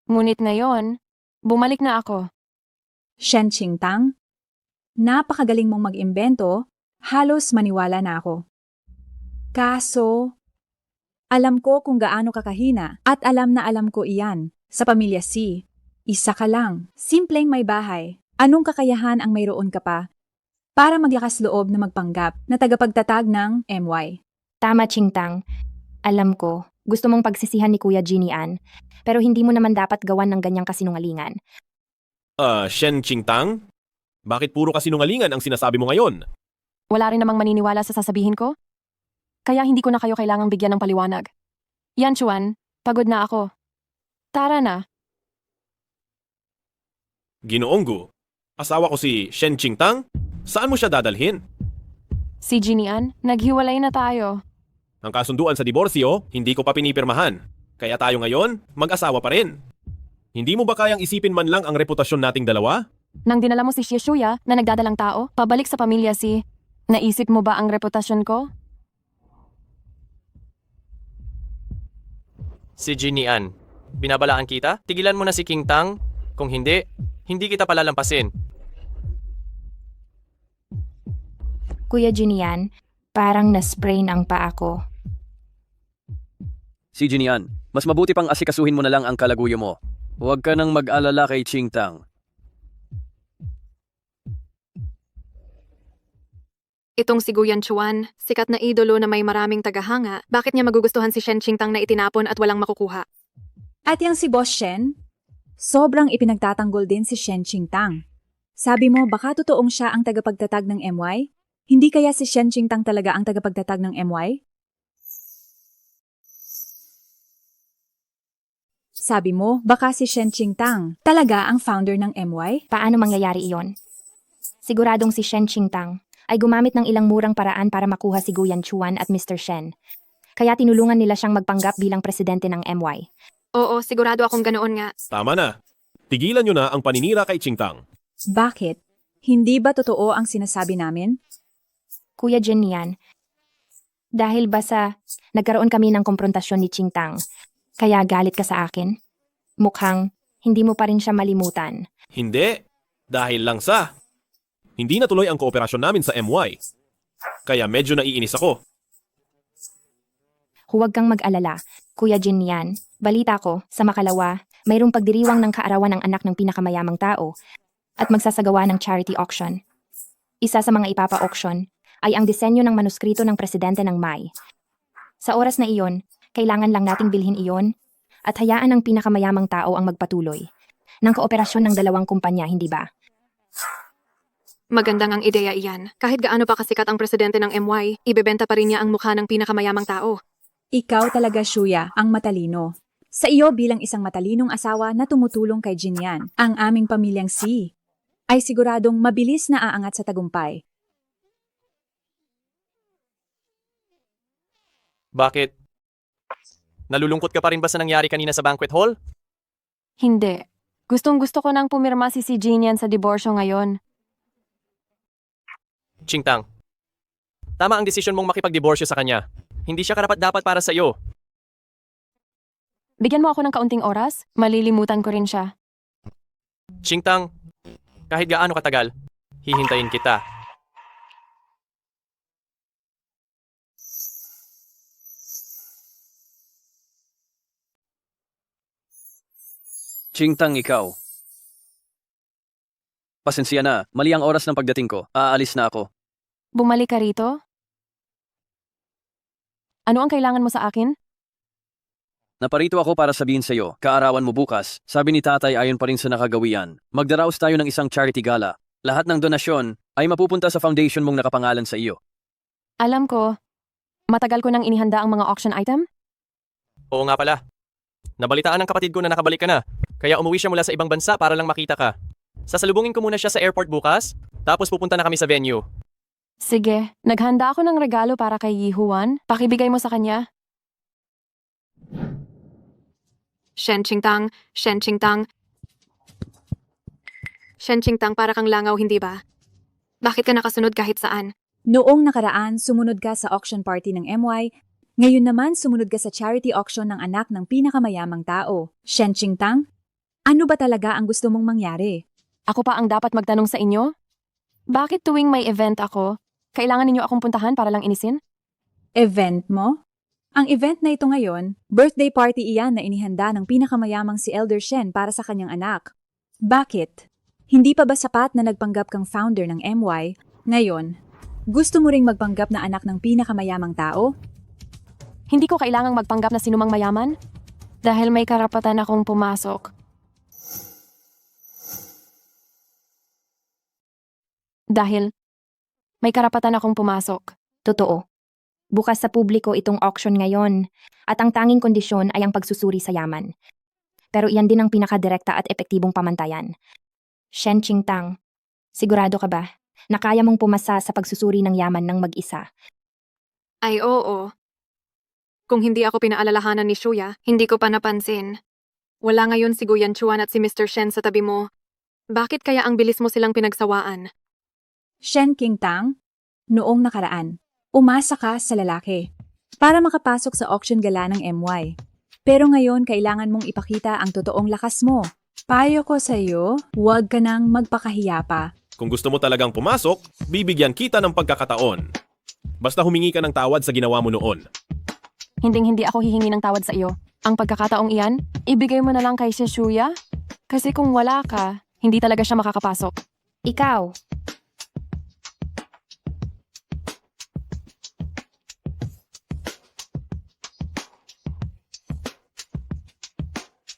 Ngunit ngayon, bumalik na ako. Shen Qingtang, napakagaling mong mag-imbento, halos maniwala na ako. Kaso, alam ko kung gaano kakahina at alam na alam ko iyan. Sa pamilya Si, isa ka lang, simpleng may bahay. Anong kakayahan ang mayroon ka pa para maglakas loob na magpanggap na tagapagtatag ng MY? Tama, Qingtang. Alam ko, gusto mong pagsisihan ni Kuya Jinian, pero hindi mo naman dapat gawan ng ganyang kasinungalingan. Shen Qingtang? Bakit puro kasinungalingan ang sinasabi mo ngayon? Wala rin namang maniniwala sa sasabihin ko? Kaya hindi ko na kayo kailangang bigyan ng paliwanag. Yan, Chuan, pagod na ako. Tara na. Ginoong Gu, asawa ko si Shen Qingtang? Saan mo siya dadalhin? Si Jinian, naghiwalay na tayo. Ang kasunduan sa diborsyo, hindi ko pa pinipirmahan. Kaya tayo ngayon, mag-asawa pa rin. Hindi mo ba kayang isipin man lang ang reputasyon nating dalawa? Nang dinala mo si Shuya na nagdadalang tao, pabalik sa pamilya Si, naisip mo ba ang reputasyon ko? Si Jinian, binabalaan kita? Tigilan mo na si Qingtang. Kung hindi, hindi kita palalampasin. Kuya Jinian, parang na-sprain ang paa ko. Si Jinian, mas mabuti pang asikasuhin mo na lang ang kalaguyo mo. Huwag ka nang mag-alala kay Qingtang. Itong si Guyan Chuan, sikat na idolo na may maraming tagahanga, bakit niya magugustuhan si Shen Qingtang na itinapon at walang makukuha? At yang si Boss Shen, sobrang ipinagtatanggol din si Shen Qingtang. Sabi mo baka totoong siya ang tagapagtatag ng MY? Hindi kaya si Shen Qingtang talaga ang tagapagtatag ng MY? Sabi mo, baka si Shen Qingtang talaga ang founder ng MY? Paano mangyayari iyon? Siguradong si Shen Qingtang ay gumamit ng ilang murang paraan para makuha si Guyan Chuan at Mr. Shen. Kaya tinulungan nila siyang magpanggap bilang presidente ng MY. Oo, sigurado akong ganoon nga. Tama na. Tigilan nyo na ang paninira kay Qingtang. Bakit? Hindi ba totoo ang sinasabi namin? Kuya Jinian, dahil ba sa nagkaroon kami ng komprontasyon ni Qingtang, kaya galit ka sa akin? Mukhang hindi mo pa rin siya malimutan. Hindi. Dahil lang sa... Hindi natuloy ang kooperasyon namin sa MY. Kaya medyo naiinis ako. Huwag kang mag-alala, Kuya Jinian. Balita ko, sa Makalawa, mayroong pagdiriwang ng kaarawan ng anak ng pinakamayamang tao at magsasagawa ng charity auction. Isa sa mga ipapa-auction ay ang disenyo ng manuskrito ng presidente ng MY. Sa oras na iyon, kailangan lang nating bilhin iyon at hayaan ang pinakamayamang tao ang magpatuloy. ng kooperasyon ng dalawang kumpanya, hindi ba? Magandang ang ideya iyan. Kahit gaano pa kasikat ang presidente ng MY, ibebenta pa rin niya ang mukha ng pinakamayamang tao. Ikaw talaga, Shuya, ang matalino. Sa iyo bilang isang matalinong asawa na tumutulong kay Jinyan, ang aming pamilyang Si ay siguradong mabilis na aangat sa tagumpay. Bakit? Nalulungkot ka pa rin ba sa nangyari kanina sa banquet hall? Hindi. Gustong-gusto ko nang pumirma si Jinian sa diborsyo ngayon. Chingtang. Tama ang desisyon mong makipagdiborsyo sa kanya. Hindi siya karapat-dapat para sa iyo. Bigyan mo ako ng kaunting oras, malilimutan ko rin siya. Chingtang, kahit gaano katagal, hihintayin kita. Chingtang, ikaw. Pasensya na, mali ang oras ng pagdating ko. Aalis na ako. Bumalik ka rito? Ano ang kailangan mo sa akin? Naparito ako para sabihin sa iyo, kaarawan mo bukas. Sabi ni tatay ayon pa rin sa nakagawian. Magdaraos tayo ng isang charity gala. Lahat ng donasyon ay mapupunta sa foundation mong nakapangalan sa iyo. Alam ko. Matagal ko nang inihanda ang mga auction item? Oo nga pala. Nabalitaan ng kapatid ko na nakabalik ka na. Kaya umuwi siya mula sa ibang bansa para lang makita ka. Sasalubungin ko muna siya sa airport bukas, tapos pupunta na kami sa venue. Sige, naghanda ako ng regalo para kay Yihuan. Pakibigay mo sa kanya. Shen Qingtang, Shen Qingtang. Shen Qingtang, para kang langaw, hindi ba? Bakit ka nakasunod kahit saan? Noong nakaraan, sumunod ka sa auction party ng MY. Ngayon naman, sumunod ka sa charity auction ng anak ng pinakamayamang tao. Shen Qingtang, ano ba talaga ang gusto mong mangyari? Ako pa ang dapat magtanong sa inyo? Bakit tuwing may event ako, kailangan ninyo akong puntahan para lang inisin? Event mo? Ang event na ito ngayon, birthday party iyan na inihanda ng pinakamayamang si Elder Shen para sa kanyang anak. Bakit? Hindi pa ba sapat na nagpanggap kang founder ng MY? Ngayon, gusto mo ring magpanggap na anak ng pinakamayamang tao? Hindi ko kailangang magpanggap na sinumang mayaman dahil may karapatan akong pumasok. Dahil may karapatan akong pumasok. Totoo. Bukas sa publiko itong auction ngayon at ang tanging kondisyon ay ang pagsusuri sa yaman. Pero iyan din ang pinakadirekta at epektibong pamantayan. Shen Qingtang, sigurado ka ba na kaya mong pumasa sa pagsusuri ng yaman ng mag-isa? Ay oo. Kung hindi ako pinaalalahanan ni Shuya, hindi ko pa napansin. Wala ngayon si Guyan Chuan at si Mr. Shen sa tabi mo. Bakit kaya ang bilis mo silang pinagsawaan? Shen Qingtang, noong nakaraan, umasa ka sa lalaki para makapasok sa auction gala ng MY. Pero ngayon kailangan mong ipakita ang totoong lakas mo. Payo ko sa iyo, huwag ka nang magpakahiya pa. Kung gusto mo talagang pumasok, bibigyan kita ng pagkakataon. Basta humingi ka ng tawad sa ginawa mo noon. Hinding-hindi ako hihingi ng tawad sa iyo. Ang pagkakataong iyan, ibigay mo na lang kay Shuya. Kasi kung wala ka, hindi talaga siya makakapasok. Ikaw,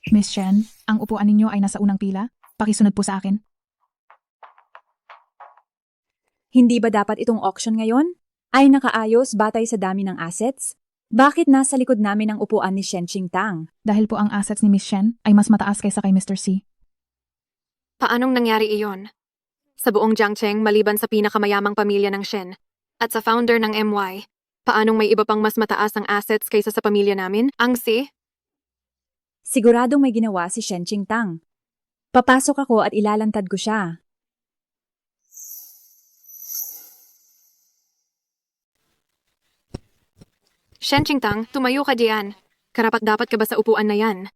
Miss Shen, ang upuan ninyo ay nasa unang pila. Pakisunod po sa akin. Hindi ba dapat itong auction ngayon? Ay nakaayos batay sa dami ng assets? Bakit nasa likod namin ang upuan ni Shen Qingtang? Dahil po ang assets ni Miss Shen ay mas mataas kaysa kay Mr. C. Paanong nangyari iyon? Sa buong Jiangcheng maliban sa pinakamayamang pamilya ng Shen at sa founder ng MY, paanong may iba pang mas mataas ang assets kaysa sa pamilya namin? Ang Si? Siguradong may ginawa si Shen Qingtang. Papasok ako at ilalantad ko siya. Shen Qingtang, tumayo ka diyan. Karapat-dapat ka ba sa upuan na yan?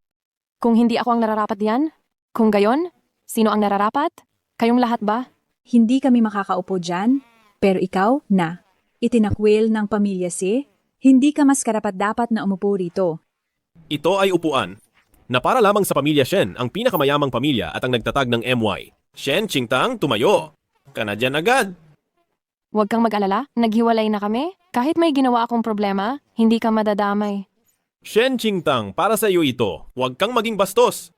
Kung hindi ako ang nararapat diyan? Kung gayon, sino ang nararapat? Kayong lahat ba? Hindi kami makakaupo dyan, pero ikaw na. Itinakwil ng pamilya Si, hindi ka mas karapat-dapat na umupo rito. Ito ay upuan na para lamang sa pamilya Shen, ang pinakamayamang pamilya at ang nagtatag ng MY. Shen Qingtang, tumayo! Ka na dyan agad! Huwag kang mag-alala, naghiwalay na kami. Kahit may ginawa akong problema, hindi ka madadamay. Shen Qingtang, para sa iyo ito. Huwag kang maging bastos.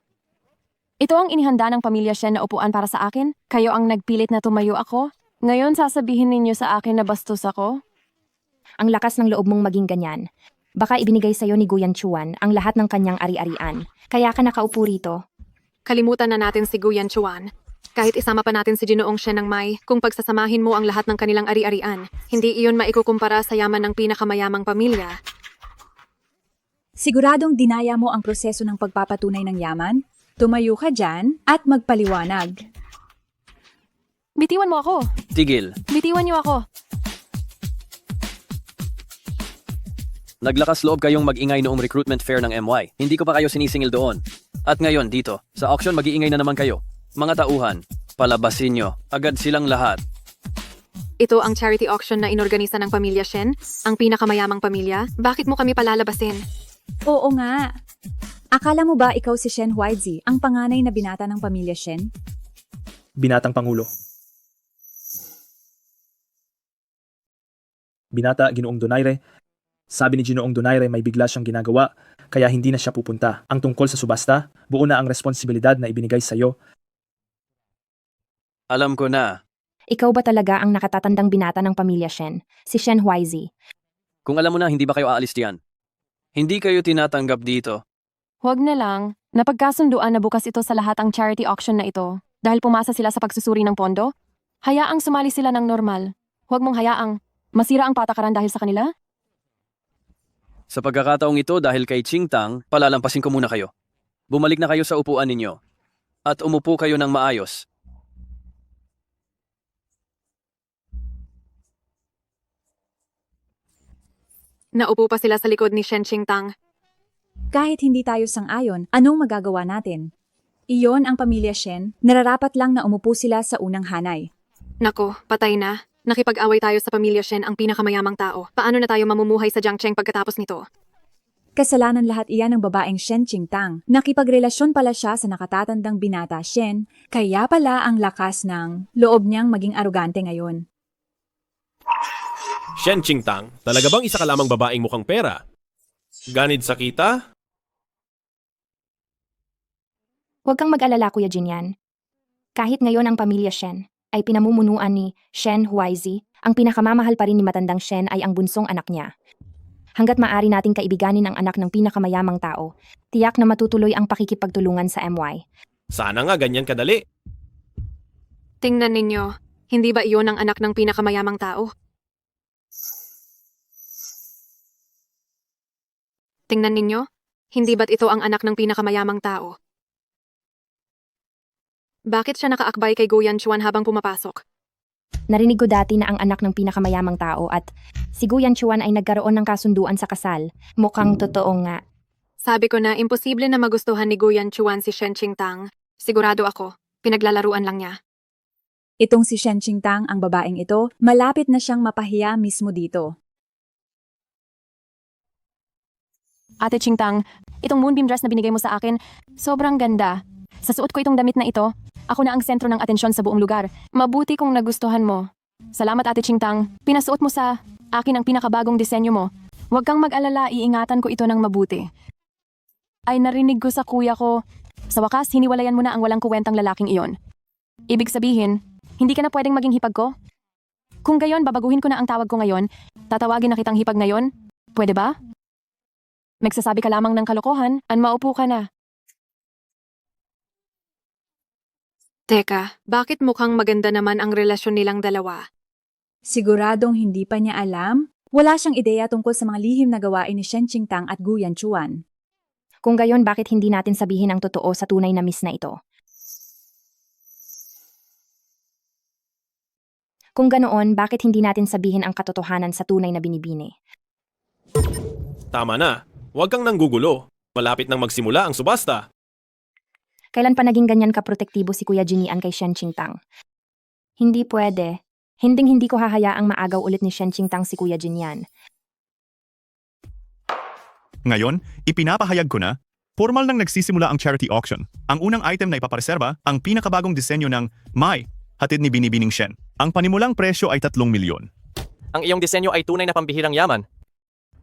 Ito ang inihanda ng pamilya Shen na upuan para sa akin. Kayo ang nagpilit na tumayo ako. Ngayon sasabihin ninyo sa akin na bastos ako? Ang lakas ng loob mong maging ganyan. Baka ibinigay sa'yo ni Guyan Chuan ang lahat ng kanyang ari-arian. Kaya ka nakaupo rito. Kalimutan na natin si Guyan Chuan. Kahit isama pa natin si Ginoong Shen ng Mai, kung pagsasamahin mo ang lahat ng kanilang ari-arian, hindi iyon maikukumpara sa yaman ng pinakamayamang pamilya. Siguradong dinaya mo ang proseso ng pagpapatunay ng yaman? Tumayo ka dyan at magpaliwanag. Bitiwan mo ako. Tigil. Bitiwan niyo ako. Naglakas loob kayong mag-ingay noong recruitment fair ng MY. Hindi ko pa kayo sinisingil doon. At ngayon dito, sa auction mag-iingay na naman kayo. Mga tauhan, palabasin nyo. Agad silang lahat. Ito ang charity auction na inorganisa ng pamilya Shen, ang pinakamayamang pamilya. Bakit mo kami palalabasin? Oo nga. Akala mo ba ikaw si Shen Huaizi, ang panganay na binata ng pamilya Shen? Binatang Pangulo. Binata, Ginoong Donaire. Sabi ni Ginoong Donaire may bigla siyang ginagawa, kaya hindi na siya pupunta. Ang tungkol sa subasta, buo na ang responsibilidad na ibinigay sa iyo. Alam ko na. Ikaw ba talaga ang nakatatandang binata ng pamilya Shen? Si Shen Huaizi. Kung alam mo na, hindi ba kayo aalis diyan? Hindi kayo tinatanggap dito. Huwag na lang. Napagkasunduan na bukas ito sa lahat ang charity auction na ito. Dahil pumasa sila sa pagsusuri ng pondo, hayaang sumali sila ng normal. Huwag mong hayaang masira ang patakaran dahil sa kanila. Sa pagkakataong ito dahil kay Ching Tang, palalampasin ko muna kayo. Bumalik na kayo sa upuan ninyo. At umupo kayo ng maayos. Naupo pa sila sa likod ni Shen Qingtang. Kahit hindi tayo sang-ayon, anong magagawa natin? Iyon ang pamilya Shen, nararapat lang na umupo sila sa unang hanay. Nako, patay na. Nakipag-away tayo sa pamilya Shen, ang pinakamayamang tao. Paano na tayo mamumuhay sa Jiangcheng pagkatapos nito? Kasalanan lahat iyan ng babaeng Shen Qingtang. Nakipagrelasyon pala siya sa nakatatandang binata Shen, kaya pala ang lakas ng loob niyang maging arugante ngayon. Shen Qingtang, talaga bang isa ka lamang babaeng mukhang pera? Ganid sa kita? Huwag kang mag-alala, Kuya Jinyan. Kahit ngayon ang pamilya Shen ay pinamumunuan ni Shen Huaizi, ang pinakamamahal pa rin ni matandang Shen ay ang bunsong anak niya. Hanggat maaari nating kaibiganin ang anak ng pinakamayamang tao, tiyak na matutuloy ang pakikipagtulungan sa MY. Sana nga ganyan kadali. Tingnan ninyo, hindi ba iyon ang anak ng pinakamayamang tao? Tingnan ninyo, hindi ba't ito ang anak ng pinakamayamang tao? Bakit siya nakaakbay kay Guyan Chuan habang pumapasok? Narinig ko dati na ang anak ng pinakamayamang tao at si Guyan Chuan ay nagkaroon ng kasunduan sa kasal. Mukhang totoo nga. Sabi ko na imposible na magustuhan ni Guyan Chuan si Shen Qingtang. Sigurado ako, pinaglalaruan lang niya. Itong si Shen Qingtang, ang babaeng ito, malapit na siyang mapahiya mismo dito. Ate Qingtang, itong moonbeam dress na binigay mo sa akin, sobrang ganda. Sa suot ko itong damit na ito, ako na ang sentro ng atensyon sa buong lugar. Mabuti kung nagustuhan mo. Salamat Ate Qingtang, pinasuot mo sa akin ang pinakabagong disenyo mo. Huwag kang mag-alala, iingatan ko ito ng mabuti. Ay narinig ko sa kuya ko, sa wakas hiniwalayan mo na ang walang kuwentang lalaking iyon. Ibig sabihin, hindi ka na pwedeng maging hipag ko? Kung gayon, babaguhin ko na ang tawag ko ngayon. Tatawagin na kitang hipag ngayon. Pwede ba? Magsasabi ka lamang ng kalokohan, maupo ka na. Teka, bakit mukhang maganda naman ang relasyon nilang dalawa? Siguradong hindi pa niya alam? Wala siyang ideya tungkol sa mga lihim na gawain ni Shen Qingtang at Guyan Chuan. Kung gayon, bakit hindi natin sabihin ang totoo sa tunay na miss na ito? Kung ganoon, bakit hindi natin sabihin ang katotohanan sa tunay na binibini? Tama na. Huwag kang nanggugulo. Malapit nang magsimula ang subasta. Kailan pa naging ganyan kaprotektibo si Kuya Jinian kay Shen Qingtang? Hindi pwede. Hindi ko hahayaang maagaw ulit ni Shen Qingtang si Kuya Jinian. Ngayon, ipinapahayag ko na, formal nang nagsisimula ang charity auction. Ang unang item na ipapareserba, ang pinakabagong disenyo ng Mai, hatid ni Binibining Shen. Ang panimulang presyo ay 3 milyon. Ang iyong disenyo ay tunay na pambihirang yaman.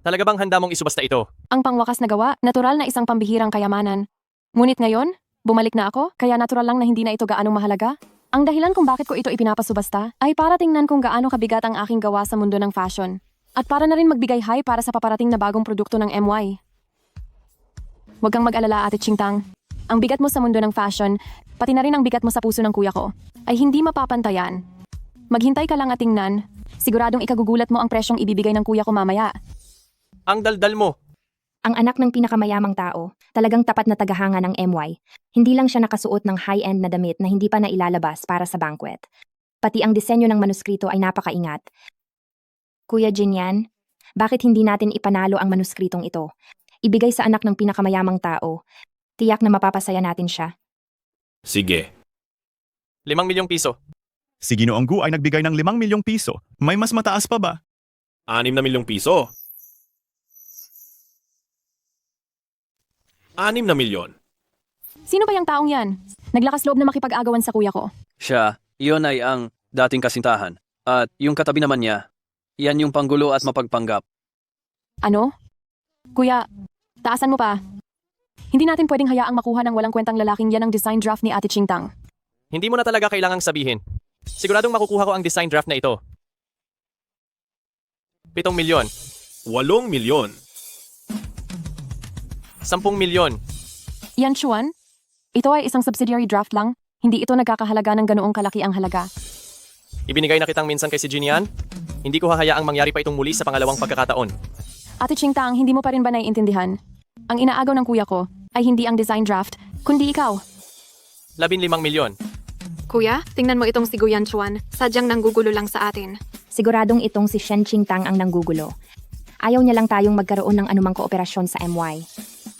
Talaga bang handa mong isubasta ito? Ang pangwakas na gawa, natural na isang pambihirang kayamanan. Ngunit ngayon, Bumalik na ako, kaya natural lang na hindi na ito gaanong mahalaga. Ang dahilan kung bakit ko ito ipinapasubasta ay para tingnan kung gaano kabigat ang aking gawa sa mundo ng fashion. At para na rin magbigay high para sa paparating na bagong produkto ng MY. Huwag kang mag-alala, Ate Chingtang. Ang bigat mo sa mundo ng fashion, pati na rin ang bigat mo sa puso ng kuya ko, ay hindi mapapantayan. Maghintay ka lang at tingnan. Siguradong ikagugulat mo ang presyong ibibigay ng kuya ko mamaya. Ang daldal mo. Ang anak ng pinakamayamang tao, talagang tapat na tagahanga ng MY. Hindi lang siya nakasuot ng high-end na damit na hindi pa nailalabas para sa banquet. Pati ang disenyo ng manuskrito ay napakaingat. Kuya Jinyan, bakit hindi natin ipanalo ang manuskritong ito? Ibigay sa anak ng pinakamayamang tao. Tiyak na mapapasaya natin siya. Sige. 5 milyong piso. Si Ginoong Gu ay nagbigay ng 5 milyong piso. May mas mataas pa ba? 6 na milyong piso. 6 na milyon. Sino ba yung taong yan? Naglakas loob na makipag-agawan sa kuya ko. Siya, iyon ay ang dating kasintahan. At yung katabi naman niya, yan yung panggulo at mapagpanggap. Ano? Kuya, taasan mo pa. Hindi natin pwedeng hayaang makuha ng walang kwentang lalaking yan ang design draft ni Ate Chingtang. Hindi mo na talaga kailangang sabihin. Siguradong makukuha ko ang design draft na ito. 7 milyon. 8 milyon. 10 milyon. Yan, Chuan? Ito ay isang subsidiary draft lang. Hindi ito nagkakahalaga ng ganoong kalaki ang halaga. Ibinigay na kitang minsan kay si Jinian. Hindi ko hahayaang mangyari pa itong muli sa pangalawang pagkakataon. Ate Chingtang, hindi mo pa rin ba naiintindihan? Ang inaagaw ng kuya ko ay hindi ang design draft, kundi ikaw. 15 milyon. Kuya, tingnan mo itong si Guyan Chuan. Sadyang nanggugulo lang sa atin. Siguradong itong si Shen Qingtang ang nanggugulo. Ayaw niya lang tayong magkaroon ng anumang kooperasyon sa MY.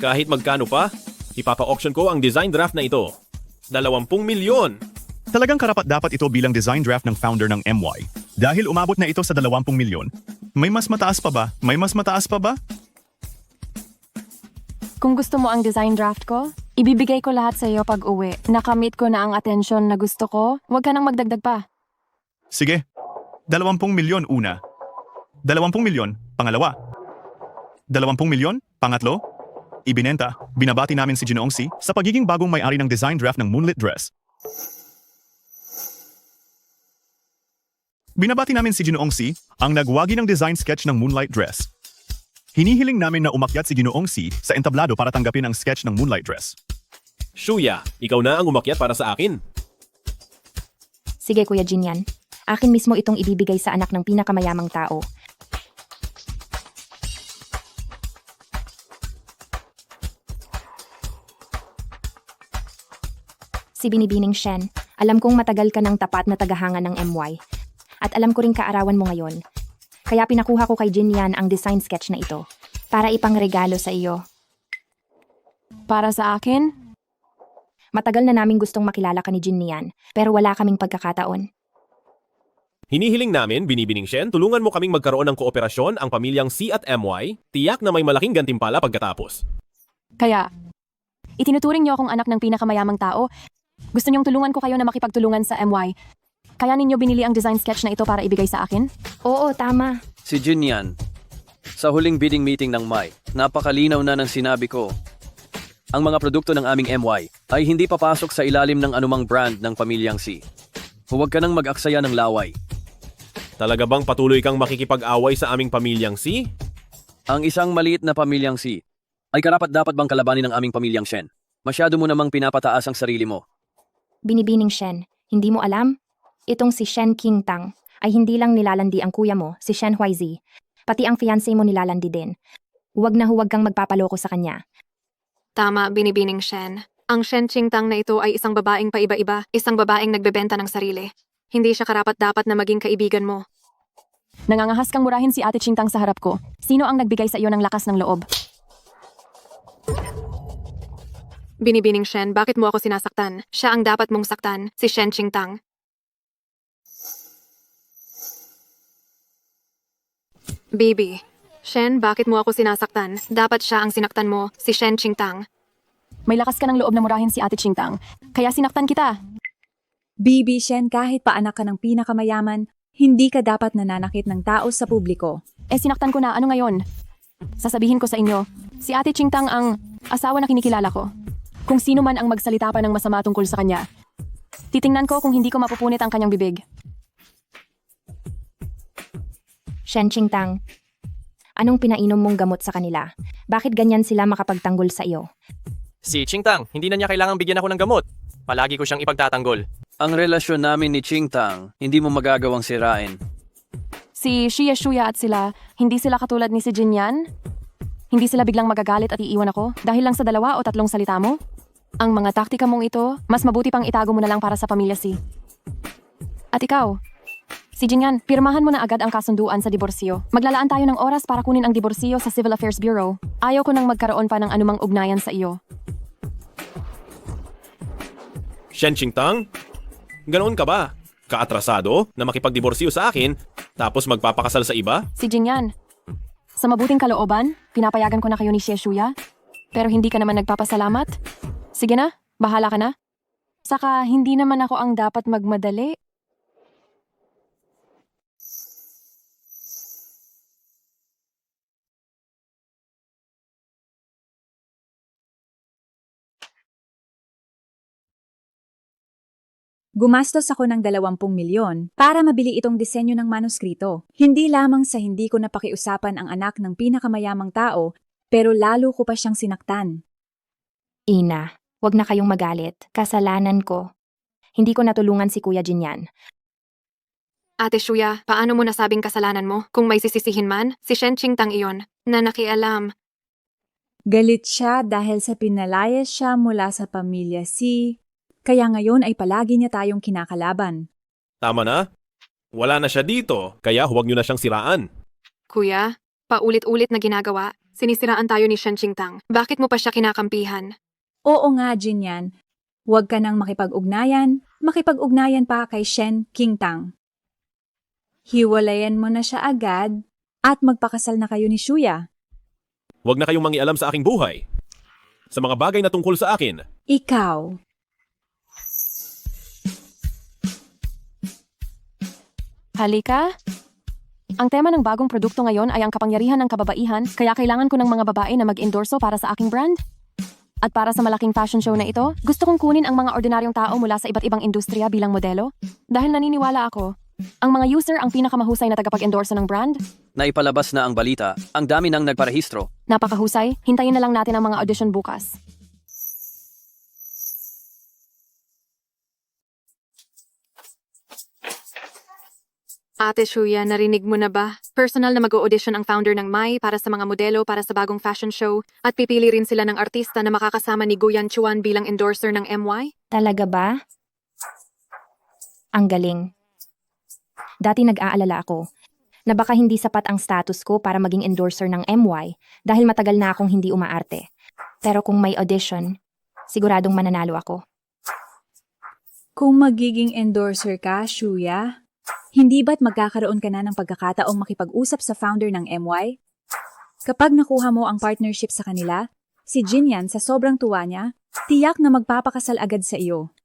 Kahit magkano pa, ipapa-auction ko ang design draft na ito. 20 milyon. Talagang karapat-dapat ito bilang design draft ng founder ng MY. Dahil umabot na ito sa 20 milyon. May mas mataas pa ba? May mas mataas pa ba? Kung gusto mo ang design draft ko, ibibigay ko lahat sa iyo pag uwi. Nakamit ko na ang atensyon na gusto ko, huwag ka nang magdagdag pa. Sige. 20 milyon una. 20 milyon, pangalawa. 20 milyon, pangatlo. Ibinenta, binabati namin si Ginoong Si sa pagiging bagong may-ari ng design draft ng Moonlit Dress. Binabati namin si Ginoong Si, ang nagwagi ng design sketch ng Moonlight Dress. Hinihiling namin na umakyat si Ginoong Si sa entablado para tanggapin ang sketch ng Moonlight Dress. Shuya, ikaw na ang umakyat para sa akin. Sige, Kuya Jinyan. Akin mismo itong ibibigay sa anak ng pinakamayamang tao. Si Binibining Shen, alam kong matagal ka ng tapat na tagahanga ng MY. At alam ko rin kaarawan mo ngayon. Kaya pinakuha ko kay Jinyan ang design sketch na ito para ipangregalo sa iyo. Para sa akin? Matagal na naming gustong makilala ka ni Jinyan, pero wala kaming pagkakataon. Hinihiling namin, Binibining Shen, tulungan mo kaming magkaroon ng kooperasyon ang pamilyang C at MY, tiyak na may malaking gantimpala pagkatapos. Kaya, itinuturing niyo akong anak ng pinakamayamang tao. Gusto niyong tulungan ko kayo na makipagtulungan sa MY. Kaya ninyo binili ang design sketch na ito para ibigay sa akin? Oo, tama. Si Jinyan, sa huling bidding meeting ng May, napakalinaw na ng sinabi ko. Ang mga produkto ng aming MY ay hindi papasok sa ilalim ng anumang brand ng pamilyang C. Huwag ka nang mag-aksaya ng laway. Talaga bang patuloy kang makikipag-away sa aming pamilyang C? Ang isang maliit na pamilyang C ay karapat-dapat bang kalabanin ng aming pamilyang Shen? Masyado mo namang pinapataas ang sarili mo. Binibining Shen, hindi mo alam? Itong si Shen Qingtang ay hindi lang nilalandi ang kuya mo, si Shen Huaizi. Pati ang fiancé mo nilalandi din. Huwag na huwag kang magpapaloko sa kanya. Tama, Binibining Shen. Ang Shen Qingtang na ito ay isang babaeng paiba-iba, isang babaeng nagbebenta ng sarili. Hindi siya karapat-dapat na maging kaibigan mo. Nangangahas kang murahin si Ate Chingtang sa harap ko. Sino ang nagbigay sa iyo ng lakas ng loob? Binibining Shen, bakit mo ako sinasaktan? Siya ang dapat mong saktan, si Shen Qingtang. Baby, Shen, bakit mo ako sinasaktan? Dapat siya ang sinaktan mo, si Shen Qingtang. May lakas ka ng loob na murahin si Ate Chingtang. Kaya sinaktan kita. Bibi Shen, kahit pa anak ka ng pinakamayaman, hindi ka dapat nananakit ng tao sa publiko. Sinaktan ko na. Ano ngayon? Sasabihin ko sa inyo, si Ate Chingtang ang asawa na kinikilala ko. Kung sino man ang magsalita pa ng masama tungkol sa kanya. Titingnan ko kung hindi ko mapupunit ang kanyang bibig. Shen Qingtang, anong pinainom mong gamot sa kanila? Bakit ganyan sila makapagtanggol sa iyo? Si Qingtang, hindi na niya kailangang bigyan ako ng gamot. Palagi ko siyang ipagtatanggol. Ang relasyon namin ni Qingtang, hindi mo magagawang sirain. Si Xie Shuya at sila, hindi sila katulad ni si Jinyan? Hindi sila biglang magagalit at iiwan ako dahil lang sa 2 o 3 salita mo? Ang mga taktika mong ito, mas mabuti pang itago mo na lang para sa pamilya si. At ikaw, si Jinyan, pirmahan mo na agad ang kasunduan sa diborsyo. Maglalaan tayo ng oras para kunin ang diborsyo sa Civil Affairs Bureau. Ayaw ko nang magkaroon pa ng anumang ugnayan sa iyo. Shen Qingtang? Ganoon ka ba? Kaatrasado na makipagdiborsyo sa akin tapos magpapakasal sa iba? Si Jinyan, sa mabuting kalooban, pinapayagan ko na kayo ni Xie Shuya. Pero hindi ka naman nagpapasalamat? Sige na, bahala ka na. Saka hindi naman ako ang dapat magmadali. Gumastos ako ng 20 milyon para mabili itong disenyo ng manuskrito. Hindi lamang sa hindi ko napakiusapan ang anak ng pinakamayamang tao, pero lalo ko pa siyang sinaktan. Ina, wag na kayong magalit. Kasalanan ko. Hindi ko natulungan si Kuya Jinyan. Ate Shuya, paano mo nasabing kasalanan mo? Kung may sisisihin man, si Shen Qingtang iyon, na nakialam. Galit siya dahil sa pinalayas siya mula sa pamilya si... Kaya ngayon ay palagi niya tayong kinakalaban. Tama na. Wala na siya dito, kaya huwag niyo na siyang siraan. Kuya, paulit-ulit na ginagawa, sinisiraan tayo ni Shen Qingtang. Bakit mo pa siya kinakampihan? Oo nga, Jinyan. Huwag ka nang makipag-ugnayan pa kay Shen Qingtang. Hiwalayan mo na siya agad at magpakasal na kayo ni Shuya. Huwag na kayong mangialam sa aking buhay. Sa mga bagay na tungkol sa akin. Ikaw. Halika. Ang tema ng bagong produkto ngayon ay ang kapangyarihan ng kababaihan, kaya kailangan ko ng mga babae na mag-endorso para sa aking brand. At para sa malaking fashion show na ito, gusto kong kunin ang mga ordinaryong tao mula sa iba't ibang industriya bilang modelo. Dahil naniniwala ako, ang mga user ang pinakamahusay na tagapag-endorso ng brand. Naipalabas na ang balita, ang dami nang nagparehistro. Napakahusay, hintayin na lang natin ang mga audition bukas. Ate Shuya, narinig mo na ba? Personal na mag-audition ang founder ng Mai para sa mga modelo para sa bagong fashion show at pipili rin sila ng artista na makakasama ni Guyan Chuan bilang endorser ng MY? Talaga ba? Ang galing. Dati nag-aalala ako na baka hindi sapat ang status ko para maging endorser ng MY dahil matagal na akong hindi umaarte. Pero kung may audition, siguradong mananalo ako. Kung magiging endorser ka, Shuya, hindi ba't magkakaroon ka na ng pagkakataong makipag-usap sa founder ng MY? Kapag nakuha mo ang partnership sa kanila, si Jinyan sa sobrang tuwa niya, tiyak na magpapakasal agad sa iyo.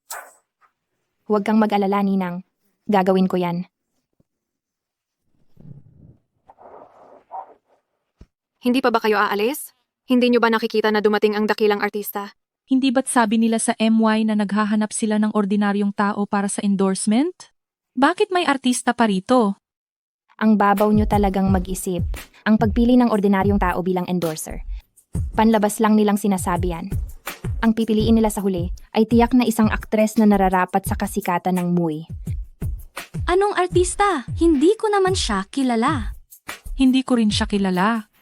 Huwag kang mag-alala, Ninang. Gagawin ko yan. Hindi pa ba kayo aalis? Hindi nyo ba nakikita na dumating ang dakilang artista? Hindi ba't sabi nila sa MY na naghahanap sila ng ordinaryong tao para sa endorsement? Bakit may artista pa rito? Ang babaw nyo talagang mag-isip. Ang pagpili ng ordinaryong tao bilang endorser. Panlabas lang nilang sinasabi yan. Ang pipiliin nila sa huli ay tiyak na isang aktres na nararapat sa kasikatan ng MUI. Anong artista? Hindi ko naman siya kilala. Hindi ko rin siya kilala.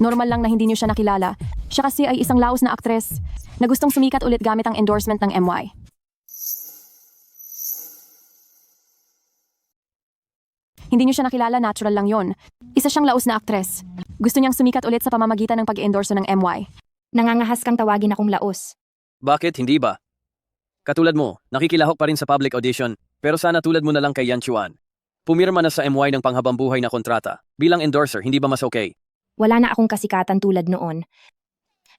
Normal lang na hindi niyo siya nakilala. Siya kasi ay isang laos na aktres na gustong sumikat ulit gamit ang endorsement ng MY. Hindi niyo siya nakilala, natural lang yon. Isa siyang laos na aktres. Gusto niyang sumikat ulit sa pamamagitan ng pag-endorso ng MY. Nangangahas kang tawagin akong laos. Bakit hindi ba? Katulad mo, nakikilahok pa rin sa public audition, pero sana tulad mo na lang kay Yan Chuan. Pumirma na sa MY ng panghabambuhay na kontrata. Bilang endorser, hindi ba mas okay? Wala na akong kasikatan tulad noon.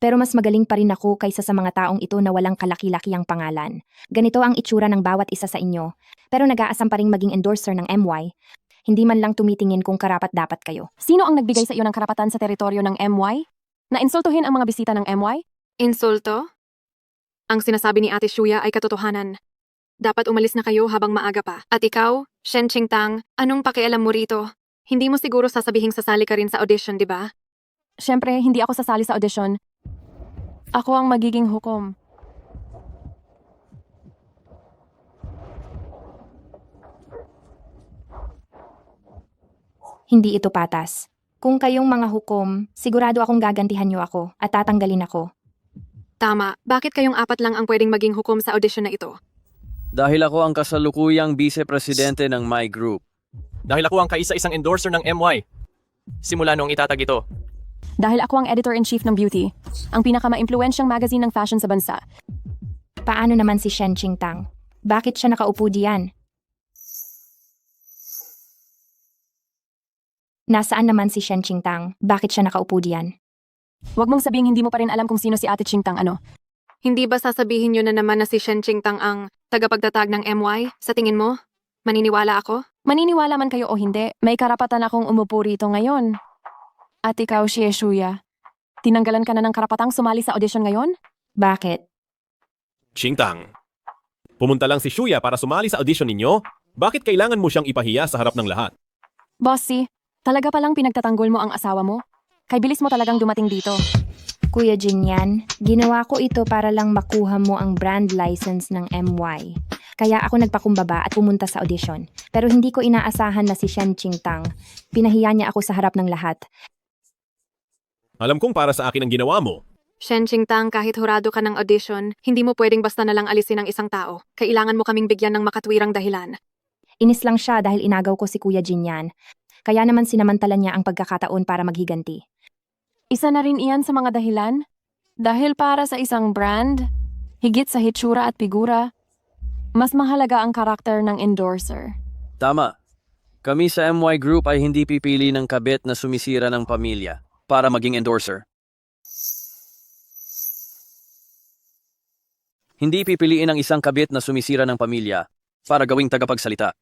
Pero mas magaling pa rin ako kaysa sa mga taong ito na walang kalaki-laki ang pangalan. Ganito ang itsura ng bawat isa sa inyo. Pero nag-aasam pa rin maging endorser ng MY. Hindi man lang tumitingin kung karapat-dapat kayo. Sino ang nagbigay sa iyo ng karapatan sa teritoryo ng MY? Na insultuhin ang mga bisita ng MY? Insulto? ang sinasabi ni Ate Shuya ay katotohanan. Dapat umalis na kayo habang maaga pa. At ikaw, Shen Qingtang, anong pakialam mo rito? Hindi mo siguro sasabihing sasali ka rin sa audition, di ba? Siyempre, hindi ako sasali sa audition. Ako ang magiging hukom. Hindi ito patas. Kung kayong mga hukom, sigurado akong gagantihan niyo ako at tatanggalin ako. Tama, bakit kayong apat lang ang pwedeng maging hukom sa audition na ito? Dahil ako ang kasalukuyang vice-presidente ng My Group. Dahil ako ang kaisa-isang endorser ng MY. Simula noong itatag ito. Dahil ako ang editor-in-chief ng Beauty, ang pinaka-maimpluwensyang magazine ng fashion sa bansa. Paano naman si Shen Qingtang? Bakit siya nakaupo diyan? Nasaan naman si Shen Qingtang? Bakit siya nakaupo diyan? Huwag mong sabihing hindi mo pa rin alam kung sino si Ate Qingtang ano. Hindi ba sasabihin nyo na naman na si Shen Qingtang ang tagapagtatag ng MY? Sa tingin mo? Maniniwala ako? Maniniwala man kayo o hindi, may karapatan akong umupo rito ngayon. At ikaw, Xie Shuya, tinanggalan ka na ng karapatang sumali sa audition ngayon? Bakit? Qingtang, pumunta lang si Shuya para sumali sa audition ninyo? Bakit kailangan mo siyang ipahiya sa harap ng lahat? Bossy, talaga palang pinagtatanggol mo ang asawa mo? Kay bilis mo talagang dumating dito. Kuya Jinyan, ginawa ko ito para lang makuha mo ang brand license ng MY. Kaya ako nagpakumbaba at pumunta sa audition. Pero hindi ko inaasahan na si Shen Qingtang. Pinahiya niya ako sa harap ng lahat. Alam kong para sa akin ang ginawa mo. Shen Qingtang, kahit hurado ka ng audition, hindi mo pwedeng basta na lang alisin ang isang tao. Kailangan mo kaming bigyan ng makatwirang dahilan. Inis lang siya dahil inagaw ko si Kuya Jinyan. Kaya naman sinamantala niya ang pagkakataon para maghiganti. Isa na rin iyan sa mga dahilan. Dahil para sa isang brand, higit sa hitsura at figura, mas mahalaga ang karakter ng endorser. Tama. Kami sa MY Group ay hindi pipili ng kabit na sumisira ng pamilya para maging endorser. Hindi pipiliin ang isang kabit na sumisira ng pamilya para gawing tagapagsalita.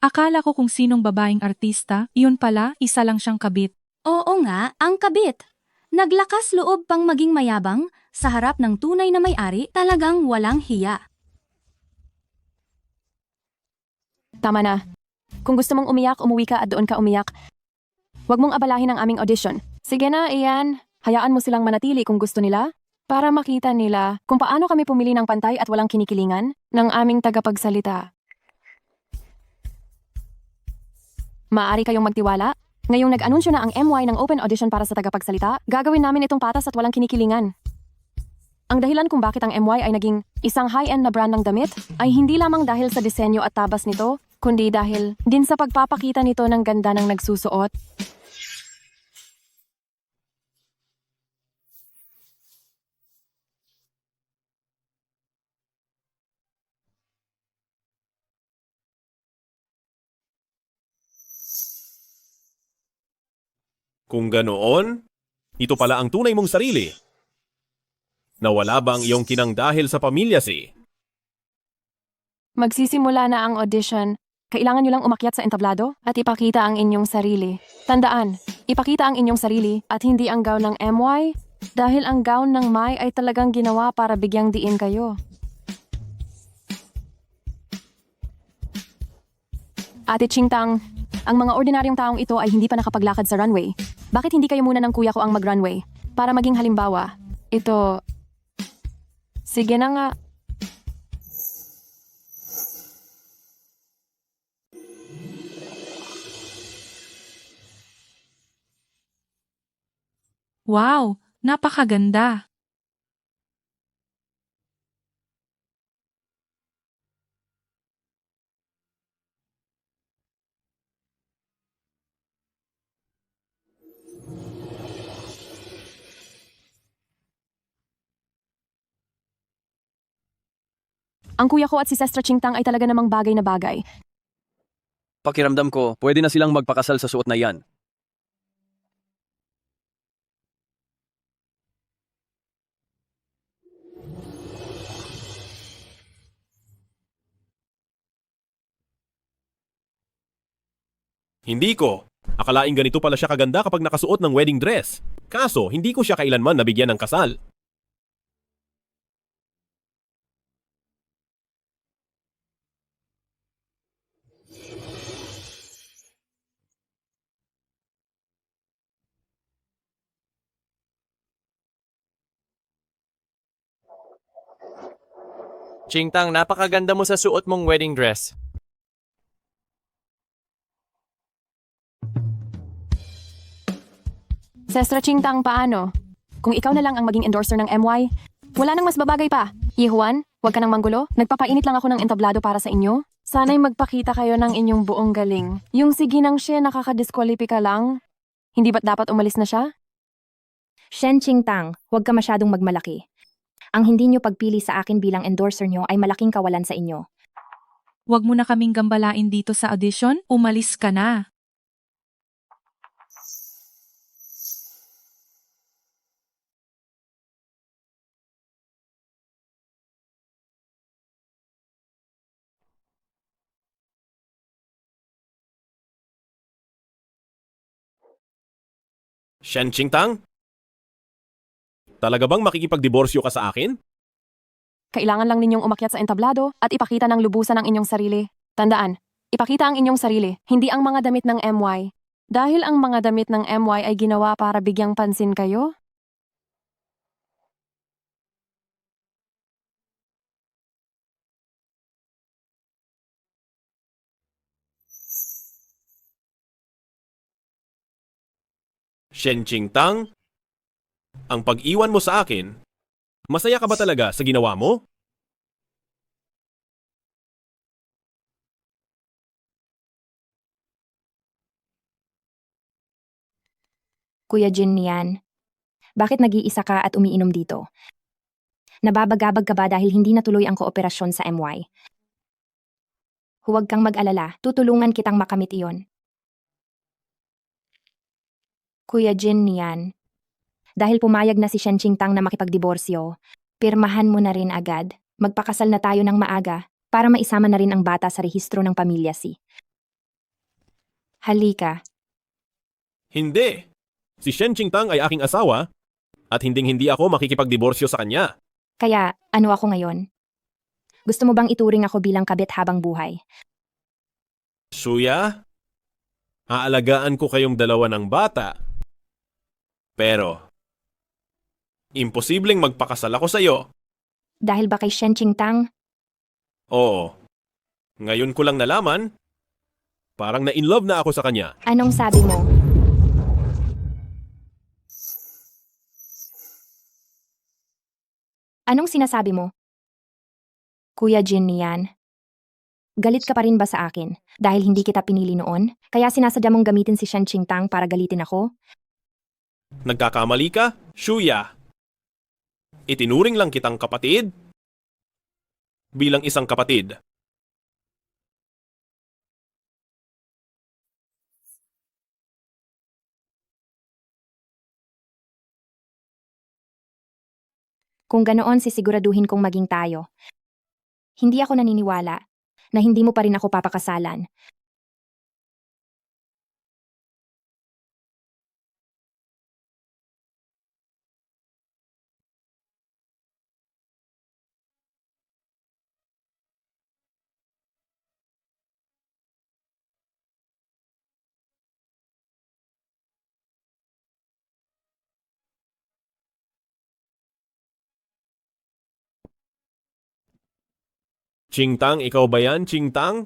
Akala ko kung sinong babaeng artista, iyon pala, isa lang siyang kabit. Oo nga, ang kabit. Naglakas loob pang maging mayabang sa harap ng tunay na may-ari, talagang walang hiya. Tama na. Kung gusto mong umiyak, umuwi ka at doon ka umiyak. Huwag mong abalahin ang aming audition. Sige na, Ian. Hayaan mo silang manatili kung gusto nila para makita nila kung paano kami pumili ng pantay at walang kinikilingan ng aming tagapagsalita. Maaari kayong magtiwala. Ngayong nag-anunsyo na ang MY ng open audition para sa tagapagsalita, gagawin namin itong patas at walang kinikilingan. Ang dahilan kung bakit ang MY ay naging isang high-end na brand ng damit ay hindi lamang dahil sa disenyo at tabas nito, kundi dahil din sa pagpapakita nito ng ganda ng nagsusuot. Kung ganoon, ito pala ang tunay mong sarili. Nawala ba ang iyong kinang dahil sa pamilya si? Magsisimula na ang audition. Kailangan nyo lang umakyat sa entablado at ipakita ang inyong sarili. Tandaan, ipakita ang inyong sarili at hindi ang gown ng MY dahil ang gown ng Mai ay talagang ginawa para bigyang diin kayo. Ate Qingtang, ang mga ordinaryong taong ito ay hindi pa nakapaglakad sa runway. Bakit hindi kayo muna ng kuya ko ang mag-runway? Para maging halimbawa, ito... Sige na nga. Wow, napakaganda. Ang kuya ko at si Sestra Qingtang ay talaga namang bagay na bagay. Pakiramdam ko, pwede na silang magpakasal sa suot na yan. Hindi ko. Akalaing ganito pala siya kaganda kapag nakasuot ng wedding dress. Kaso, hindi ko siya kailanman nabigyan ng kasal. Chingtang, napakaganda mo sa suot mong wedding dress. Sestra Chingtang, paano? Kung ikaw na lang ang maging endorser ng MY, wala nang mas babagay pa. Yihuan, huwag ka nang manggulo. Nagpapainit lang ako ng entablado para sa inyo. Sana'y magpakita kayo ng inyong buong galing. Yung si Ginang siya nakakadiskwalipika lang. Hindi ba't dapat umalis na siya? Shen Qingtang, huwag ka masyadong magmalaki. Ang hindi nyo pagpili sa akin bilang endorser nyo ay malaking kawalan sa inyo. Huwag mo na kaming gambalain dito sa audition, umalis ka na. Shen Qingtang? Talaga bang makikipagdiborsyo ka sa akin? Kailangan lang ninyong umakyat sa entablado at ipakita ng lubusan ang inyong sarili. Tandaan, ipakita ang inyong sarili, hindi ang mga damit ng MY. Dahil ang mga damit ng MY ay ginawa para bigyang pansin kayo? Shen Qingtang? Ang pag-iwan mo sa akin, masaya ka ba talaga sa ginawa mo? Kuya Jin Nian, bakit nag-iisa ka at umiinom dito? Nababagabag ka ba dahil hindi natuloy ang kooperasyon sa MY? Huwag kang mag-alala, tutulungan kitang makamit iyon. Kuya Jin Nian, dahil pumayag na si Shen Qingtang na makipagdiborsyo, pirmahan mo na rin agad. Magpakasal na tayo ng maaga para maisama na rin ang bata sa rehistro ng pamilya si. Halika. Hindi. Si Shen Qingtang ay aking asawa at hinding-hindi ako makikipagdiborsyo sa kanya. Kaya, ano ako ngayon? Gusto mo bang ituring ako bilang kabit habang buhay? Shuya, aalagaan ko kayong dalawa ng bata. Pero, imposibleng magpakasal ako sa iyo. Dahil ba kay Shen Qingtang? Oo. Ngayon ko lang nalaman, parang na-inlove na ako sa kanya. Anong sabi mo? Anong sinasabi mo? Kuya Jin Nian, galit ka pa rin ba sa akin dahil hindi kita pinili noon? Kaya sinasadya mong gamitin si Shen Qingtang para galitin ako? Nagkakamali ka, Shuya. Itinuring lang kitang kapatid bilang isang kapatid. Kung ganoon, sisiguraduhin kong maging tayo. Hindi ako naniniwala na hindi mo pa rin ako papakasalan. Qingtang, ikaw ba yan, Qingtang?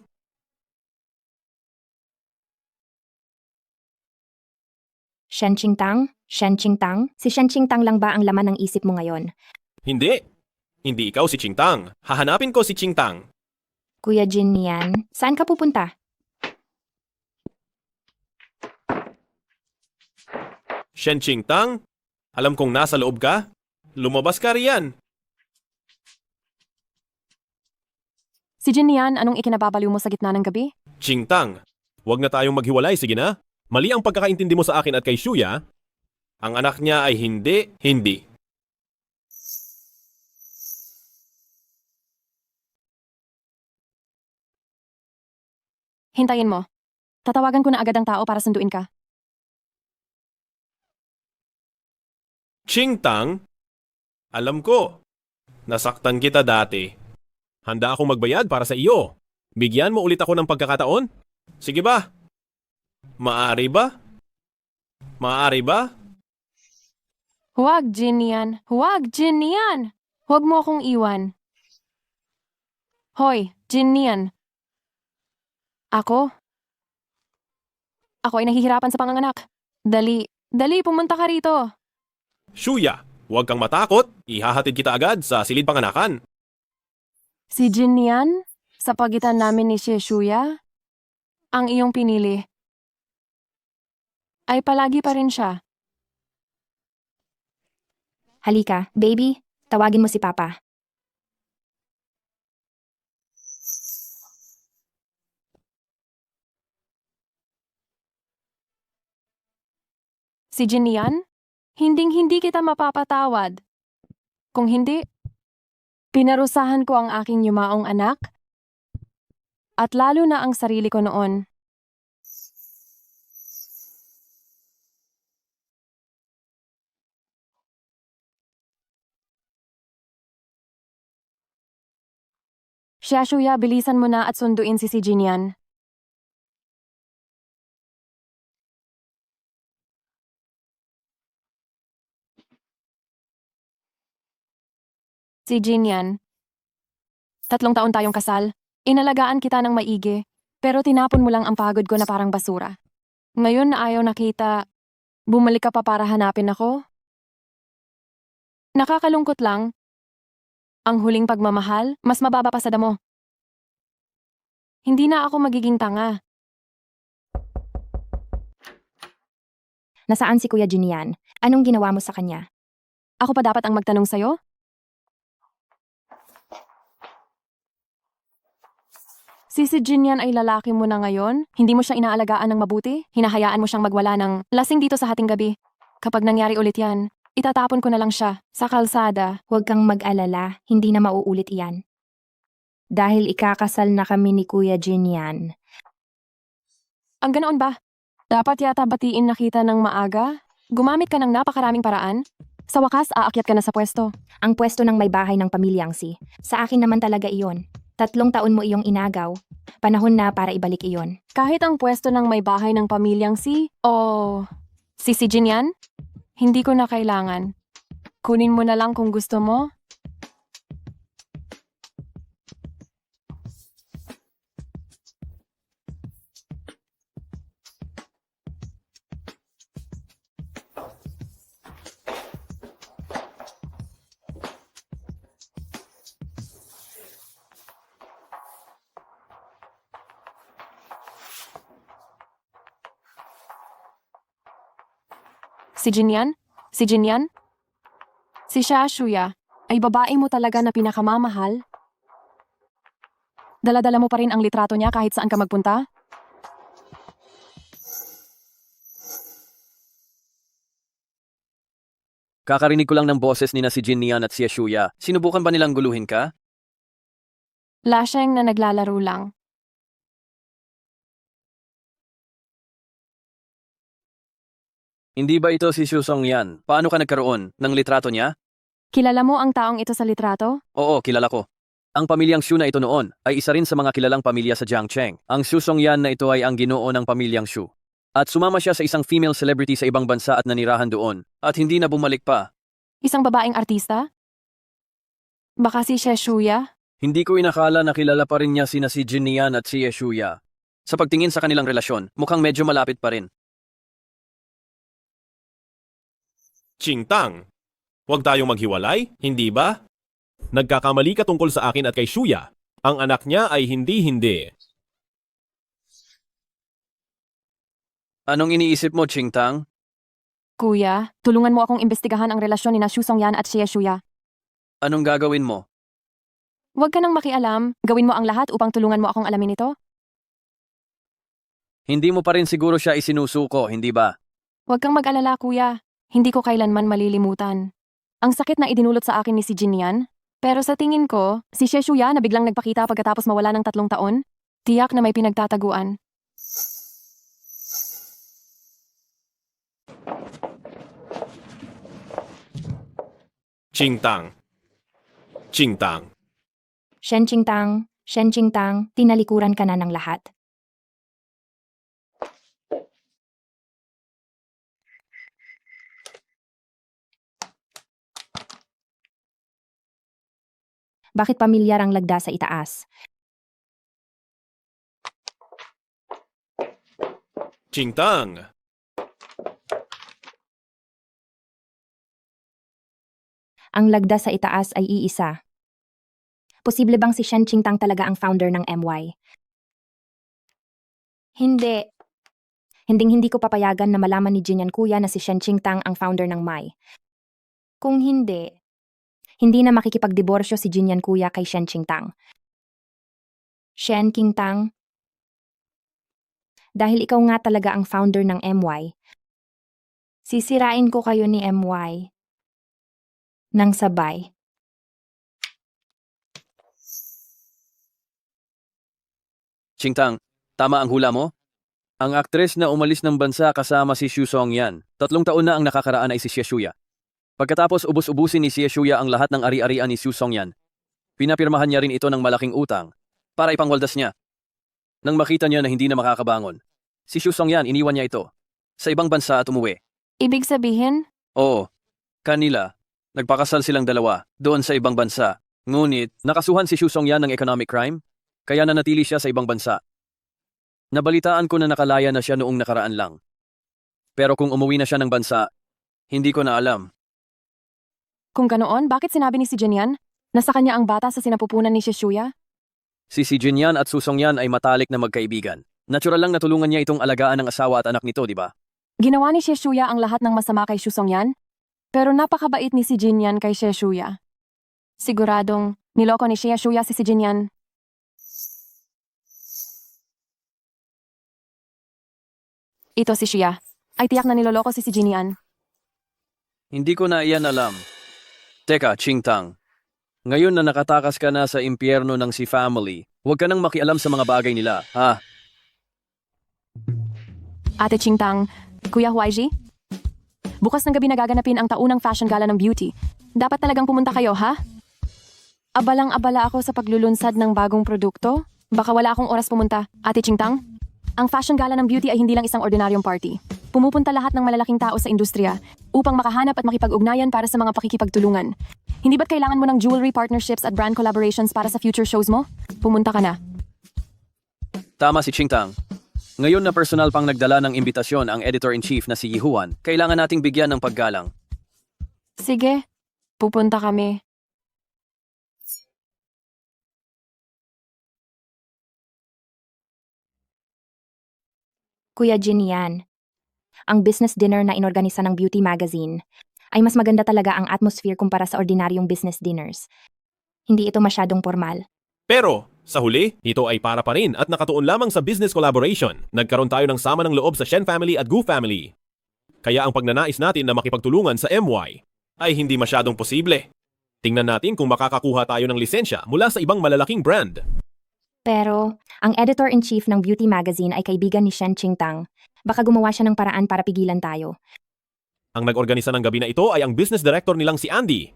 Shen Qingtang? Shen Qingtang? Si Shen Qingtang lang ba ang laman ng isip mo ngayon? Hindi. Hindi ikaw si Qingtang. Hahanapin ko si Qingtang. Kuya Jin Nian, saan ka pupunta? Shen Qingtang, alam kong nasa loob ka. Lumabas ka riyan. Si Jin Nian, anong ikinababaliw mo sa gitna ng gabi? Qingtang, huwag na tayong maghiwalay, sige na. Mali ang pagkakaintindi mo sa akin at kay Shuya. Ang anak niya ay hindi. Hintayin mo. Tatawagan ko na agad ang tao para sunduin ka. Qingtang, alam ko. Nasaktan kita dati. Handa akong magbayad para sa iyo. Bigyan mo ulit ako ng pagkakataon? Sige ba? Maaari ba? Maaari ba? Huwag, Jin Nian. Huwag, Jin Nian. Huwag mo akong iwan. Hoy, Jin Nian. Ako? Ako ay nahihirapan sa panganganak. Dali, pumunta ka rito. Shuya, huwag kang matakot. Ihahatid kita agad sa silid panganakan. Si Jin Nian, sa pagitan namin ni Shuya, ang iyong pinili. Ay palagi pa rin siya. Halika, baby, tawagin mo si Papa. Si Jin Nian, hinding-hindi kita mapapatawad. Kung hindi, pinarusahan ko ang aking yumaong anak at lalo na ang sarili ko noon. Shuya, bilisan mo na at sunduin si Jinian. Si Jinian. 3 taon tayong kasal. Inalagaan kita ng maigi, pero tinapon mo lang ang pagod ko na parang basura. Ngayon na ayaw nakita, bumalik ka pa para hanapin ako? Nakakalungkot lang. Ang huling pagmamahal, mas mababa pa sa damo. Hindi na ako magiging tanga. Nasaan si Kuya Jinian? Anong ginawa mo sa kanya? Ako pa dapat ang magtanong sa'yo? Si Jinian ay lalaki mo na ngayon? Hindi mo siya inaalagaan ng mabuti? Hinahayaan mo siyang magwala ng lasing dito sa hating gabi? Kapag nangyari ulit yan, itatapon ko na lang siya sa kalsada. Huwag kang mag-alala, hindi na mauulit iyan. Dahil ikakasal na kami ni Kuya Jinian. Ang ganoon ba? Dapat yata batiin na kita ng maaga? Gumamit ka ng napakaraming paraan? Sa wakas, aakyat ka na sa pwesto. Ang pwesto ng may bahay ng pamilyang si. Sa akin naman talaga iyon. 3 taon mo iyong inagaw. Panahon na para ibalik iyon. Kahit ang pwesto ng may bahay ng pamilyang si si Jinian? Hindi ko na kailangan. Kunin mo na lang kung gusto mo. Si Jinian? Si Jinian? Si Shuya ay babae mo talaga na pinakamamahal? Dala-dala mo pa rin ang litrato niya kahit saan ka magpunta? Kakarinig ko lang ng boses ni na si Jinian at si Shuya. Sinubukan ba nilang guluhin ka? Lasheng na naglalaro lang. Hindi ba ito si Susong Yan? Paano ka nagkaroon ng litrato niya? Kilala mo ang taong ito sa litrato? Oo, kilala ko. Ang pamilyang Xu na ito noon ay isa rin sa mga kilalang pamilya sa Jiangcheng. Ang Susong Yan na ito ay ang ginoo ng pamilyang Xu. At sumama siya sa isang female celebrity sa ibang bansa at nanirahan doon. At hindi na bumalik pa. Isang babaeng artista? Baka si Shuya? Hindi ko inakala na kilala pa rin niya sina si Jinian at si Shuya. Sa pagtingin sa kanilang relasyon, mukhang medyo malapit pa rin. Chingtang, huwag tayong maghiwalay, hindi ba? Nagkakamali ka tungkol sa akin at kay Shuya. Ang anak niya ay hindi. Anong iniisip mo, Chingtang? Kuya, tulungan mo akong imbestigahan ang relasyon ni na Susong Yan at si Shuya. Anong gagawin mo? Huwag ka nang makialam. Gawin mo ang lahat upang tulungan mo akong alamin ito. Hindi mo pa rin siguro siya isinusuko, hindi ba? Huwag kang mag-alala, kuya. Hindi ko kailanman malilimutan. Ang sakit na idinulot sa akin ni si Jinian. Pero sa tingin ko, si Shuya na biglang nagpakita pagkatapos mawala ng 3 taon, tiyak na may pinagtataguan. Chingtang. Shen Chingtang, tinalikuran ka na ng lahat. Bakit pamilyar ang lagda sa itaas? Chingtang! Ang lagda sa itaas ay iisa. Posible bang si Shen Qingtang talaga ang founder ng MY? Hindi. Hinding-hindi ko papayagan na malaman ni Jinyan Kuya na si Shen Qingtang ang founder ng MY. Kung hindi na makikipagdiborsyo si Jinyan Kuya kay Shen Qingtang. Shen Qingtang, dahil ikaw nga talaga ang founder ng MY, sisirain ko kayo ni MY nang sabay. Qingtang, tama ang hula mo? Ang aktres na umalis ng bansa kasama si Xu Songyan. 3 taon na ang nakakaraan ay si Xie Shuya. Pagkatapos ubus-ubusin ni Xie Shuya ang lahat ng ari-arian ni Xu Songyan, pinapirmahan niya rin ito ng malaking utang para ipangwaldas niya. Nang makita niya na hindi na makakabangon, si Xu Songyan iniwan niya ito sa ibang bansa at umuwi. Ibig sabihin, Oo, kanila. Nagpakasal silang dalawa doon sa ibang bansa. Ngunit, nakasuhan si Xu Songyan ng economic crime, kaya nanatili siya sa ibang bansa. Nabalitaan ko na nakalaya na siya noong nakaraan lang. Pero kung umuwi na siya ng bansa, hindi ko na alam. kung ganoon, bakit sinabi ni si Jinyan na sa kanya ang bata sa sinapupunan ni Shishuya? Si Jinyan at Su Songyan ay matalik na magkaibigan. Natural lang natulungan niya itong alagaan ng asawa at anak nito, di ba? Ginawa ni Shishuya ang lahat ng masama kay Shusongyan, pero napakabait ni si Jinyan kay Shishuya. Siguradong niloko ni Shishuya si Jinyan. Ito si Shia. Ay tiyak na niloloko si Jinyan. Hindi ko na iyan alam. Teka, Qingtang. Ngayon na nakatakas ka na sa impyerno ng si family, huwag ka nang makialam sa mga bagay nila, ha? Ate Qingtang, Kuya Huaiji? Bukas ng gabi nagaganapin ang taunang fashion gala ng beauty. Dapat talagang pumunta kayo, ha? Abalang-abala ako sa paglulunsad ng bagong produkto. Baka wala akong oras pumunta. Ate Qingtang, ang fashion gala ng beauty ay hindi lang isang ordinaryong party. Pumupunta lahat ng malalaking tao sa industriya upang makahanap at makipag-ugnayan para sa mga pakikipagtulungan. Hindi ba't kailangan mo ng jewelry partnerships at brand collaborations para sa future shows mo? Pumunta ka na. Tama si Qingtang. Ngayon na personal pang nagdala ng imbitasyon ang editor-in-chief na si Yihuan, kailangan nating bigyan ng paggalang. Sige, pupunta kami. Kuya Jinyan, ang business dinner na inorganisa ng beauty magazine ay mas maganda talaga ang atmosphere kumpara sa ordinaryong business dinners. Hindi ito masyadong formal. Pero, sa huli, ito ay para pa rin at nakatuon lamang sa business collaboration. Nagkaroon tayo ng sama ng loob sa Shen family at Gu family. Kaya ang pagnanais natin na makipagtulungan sa MY ay hindi masyadong posible. Tingnan natin kung makakakuha tayo ng lisensya mula sa ibang malalaking brand. Pero, ang editor-in-chief ng beauty magazine ay kaibigan ni Shen Qingtang. Baka gumawa siya ng paraan para pigilan tayo. Ang nag-organisa ng gabi na ito ay ang business director nilang si Andy.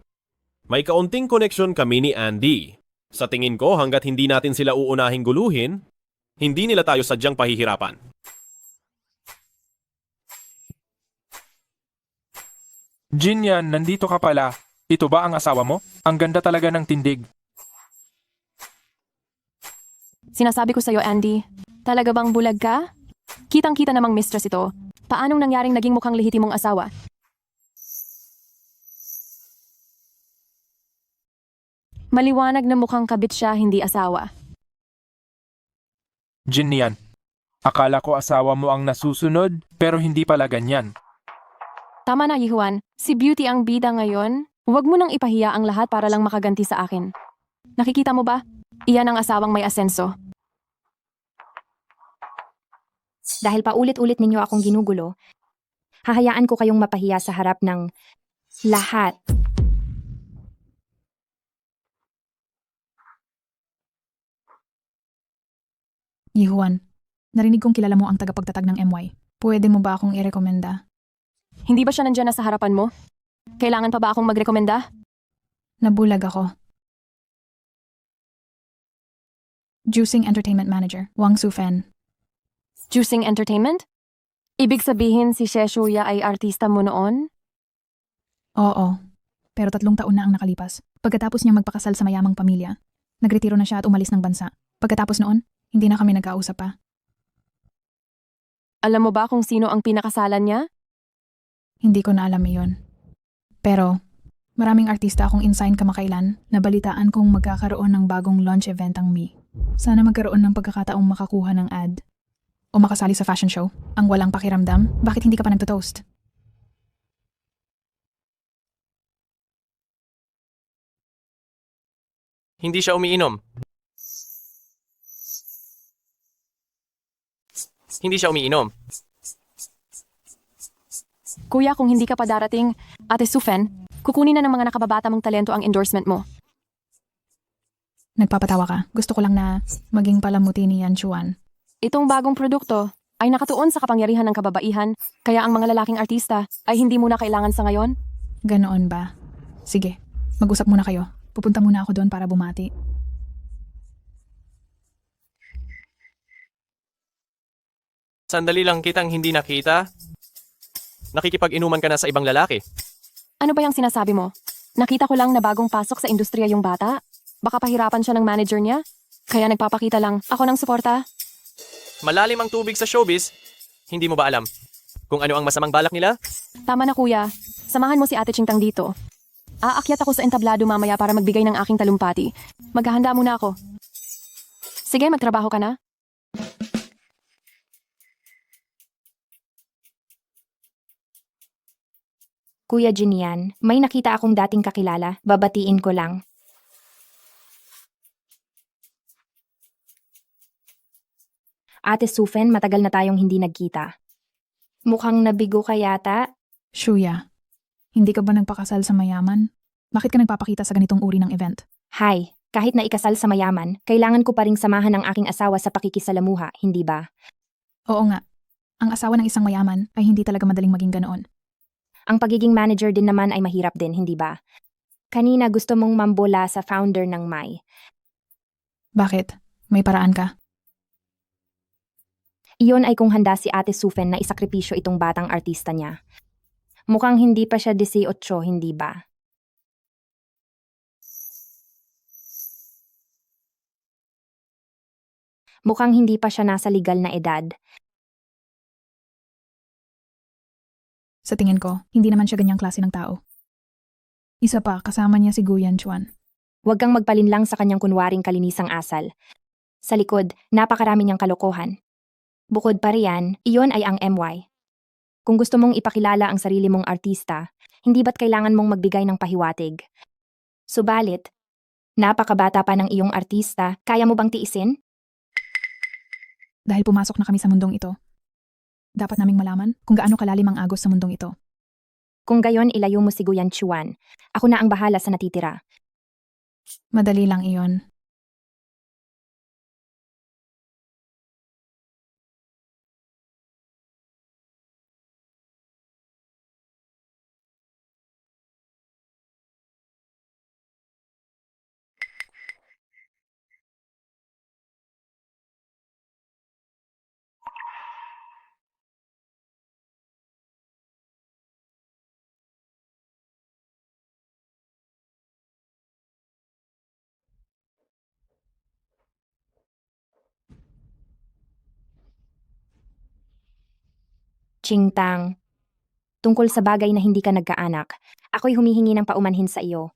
May kaunting connection kami ni Andy. Sa tingin ko, hanggat hindi natin sila uunahing guluhin, hindi nila tayo sadyang pahihirapan. Jinyan, nandito ka pala. Ito ba ang asawa mo? Ang ganda talaga ng tindig. Sinasabi ko sa'yo, Andy, talaga bang bulag ka? Kitang-kita namang mistress ito. Paanong nangyaring naging mukhang lehitimong asawa? Maliwanag na mukhang kabit siya, hindi asawa. Jinyan, akala ko asawa mo ang nasusunod, pero hindi pala ganyan. Tama na, Yihuan. Si Beauty ang bida ngayon. Huwag mo nang ipahiya ang lahat para lang makaganti sa akin. Nakikita mo ba? Iyan ang asawang may asenso. Dahil paulit-ulit ninyo akong ginugulo, hahayaan ko kayong mapahiya sa harap ng lahat. Yihuan, narinig kong kilala mo ang tagapagtatag ng MY. Pwede mo ba akong irekomenda? Hindi ba siya nandyan na sa harapan mo? Kailangan pa ba akong magrekomenda? Nabulag ako. Juicing Entertainment Manager, Wang Sufen. Juicing Entertainment? Ibig sabihin si Shishuya ay artista mo noon? Oo, pero 3 taon na ang nakalipas. Pagkatapos niyang magpakasal sa mayamang pamilya, nagretiro na siya at umalis ng bansa. Pagkatapos noon, hindi na kami nagkausap pa. Alam mo ba kung sino ang pinakasalan niya? Hindi ko na alam iyon. Pero, maraming artista akong insign kamakailan na balitaan kong magkakaroon ng bagong launch event ang Me. Sana magkaroon ng pagkakataong makakuha ng ad. O makasali sa fashion show. Ang walang pakiramdam, bakit hindi ka pa nagtotoast? Hindi siya umiinom. Hindi siya umiinom. Kuya, kung hindi ka pa darating, Ate Sufen, kukunin na ng mga nakababata mong talento ang endorsement mo. Nagpapatawa ka. Gusto ko lang na maging palamuti ni Yan Chuan. Itong bagong produkto ay nakatuon sa kapangyarihan ng kababaihan, kaya ang mga lalaking artista ay hindi muna kailangan sa ngayon. Ganoon ba? Sige, mag-usap muna kayo. Pupunta muna ako doon para bumati. Sandali lang kitang hindi nakita. Nakikipag-inuman ka na sa ibang lalaki. Ano ba yung sinasabi mo? Nakita ko lang na bagong pasok sa industriya yung bata. Baka pahirapan siya ng manager niya. Kaya nagpapakita lang ako ng suporta. Malalim ang tubig sa showbiz. Hindi mo ba alam kung ano ang masamang balak nila? Tama na kuya, samahan mo si Ate Chingtang dito. Aakyat ako sa entablado mamaya para magbigay ng aking talumpati. Maghahanda muna ako. Sige, magtrabaho ka na. Kuya Jinian, may nakita akong dating kakilala. Babatiin ko lang. Ate Sufen, matagal na tayong hindi nagkita. Mukhang nabigo ka yata. Shuya, hindi ka ba nagpakasal sa mayaman? Bakit ka nagpapakita sa ganitong uri ng event? Hay, kahit na ikasal sa mayaman, kailangan ko pa ring samahan ang aking asawa sa pakikisalamuha, hindi ba? Oo nga. Ang asawa ng isang mayaman ay hindi talaga madaling maging ganoon. Ang pagiging manager din naman ay mahirap din, hindi ba? Kanina gusto mong mambola sa founder ng Mai. Bakit? May paraan ka? Iyon ay kung handa si Ate Sufen na isakripisyo itong batang artista niya. Mukhang hindi pa siya 18, hindi ba? Mukhang hindi pa siya nasa legal na edad. Sa tingin ko, hindi naman siya ganyang klase ng tao. Isa pa, kasama niya si Guyan Chuan. Huwag kang magpalinlang sa kanyang kunwaring kalinisang asal. Sa likod, napakarami niyang kalokohan. Bukod pa riyan, iyon ay ang MY. Kung gusto mong ipakilala ang sarili mong artista, hindi ba't kailangan mong magbigay ng pahiwatig? Subalit, napakabata pa ng iyong artista, kaya mo bang tiisin? Dahil pumasok na kami sa mundong ito, dapat naming malaman kung gaano kalalim ang agos sa mundong ito. Kung gayon, ilayo mo si Guyan Chuan. Ako na ang bahala sa natitira. Madali lang iyon. Chingtang. Tungkol sa bagay na hindi ka nagkaanak, ako'y humihingi ng paumanhin sa iyo.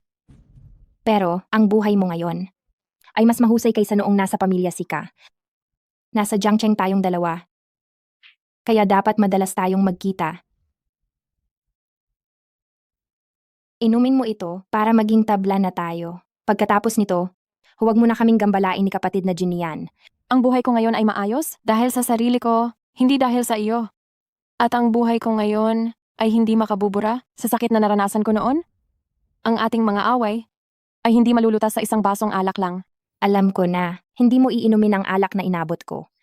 Pero, ang buhay mo ngayon ay mas mahusay kaysa noong nasa pamilya si ka. Nasa Jiangcheng tayong dalawa. Kaya dapat madalas tayong magkita. Inumin mo ito para maging tabla na tayo. Pagkatapos nito, huwag mo na kaming gambalain ni kapatid na Jinian. Ang buhay ko ngayon ay maayos dahil sa sarili ko, hindi dahil sa iyo. At ang buhay ko ngayon ay hindi makabubura sa sakit na naranasan ko noon. Ang ating mga away ay hindi malulutas sa isang basong alak lang. Alam ko na, hindi mo iinumin ang alak na inabot ko.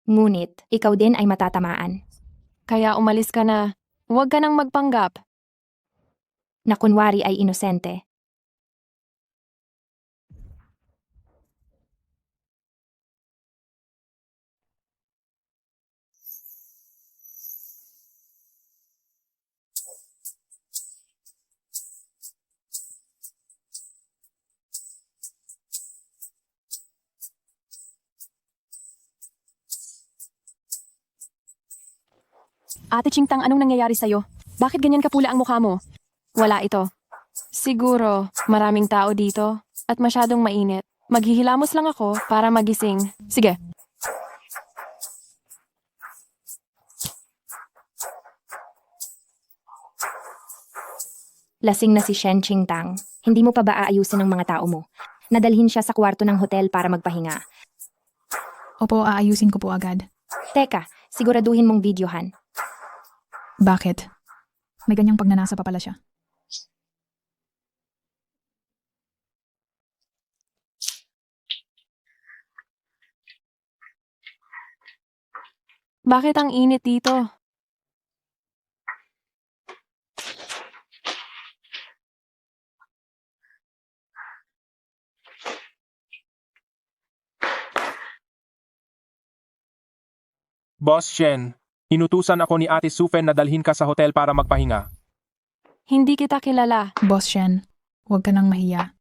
Ngunit, ikaw din ay matatamaan. Kaya umalis ka na. Huwag ka nang magpanggap. Na kunwari ay inosente. Ate Chingtang, anong nangyayari sa'yo? Bakit ganyan kapula ang mukha mo? Wala ito. Siguro, maraming tao dito at masyadong mainit. Maghihilamos lang ako para magising. Sige. Lasing na si Shen Qingtang. Hindi mo pa ba aayusin ang mga tao mo? Nadalhin siya sa kwarto ng hotel para magpahinga. Opo, aayusin ko po agad. Teka, siguraduhin mong videohan. Bakit? May ganyang pagnanasa pa pala siya. Bakit ang init dito? Boss Shen, inutusan ako ni Ate Sufen na dalhin ka sa hotel para magpahinga. Hindi kita kilala. Boss Shen, huwag ka nang mahiya.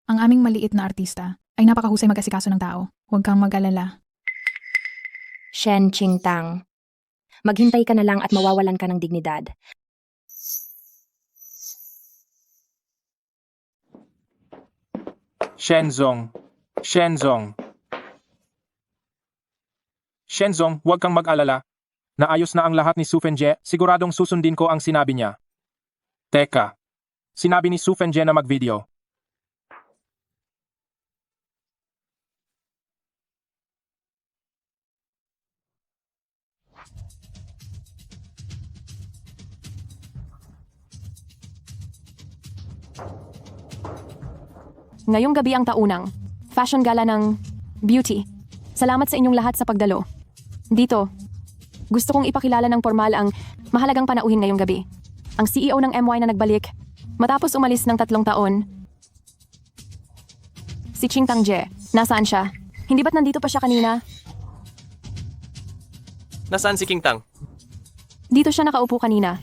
Ang aming maliit na artista ay napakahusay mag-asikaso ng tao. Huwag kang mag-alala. Shen Qingtang. Maghintay ka na lang at mawawalan ka ng dignidad. Shenzong. Shenzong, huwag kang mag-alala. Naayos na ang lahat ni Sufenje, siguradong susundin ko ang sinabi niya. Teka, sinabi ni Sufenje na mag-video. Ngayong gabi ang taunang fashion gala ng beauty. Salamat sa inyong lahat sa pagdalo. Dito, gusto kong ipakilala ng formal ang mahalagang panauhin ngayong gabi. Ang CEO ng MY na nagbalik matapos umalis ng 3 taon. Si Qingtang Je. Nasaan siya? Hindi ba't nandito pa siya kanina? Nasaan si Qingtang? Dito siya nakaupo kanina.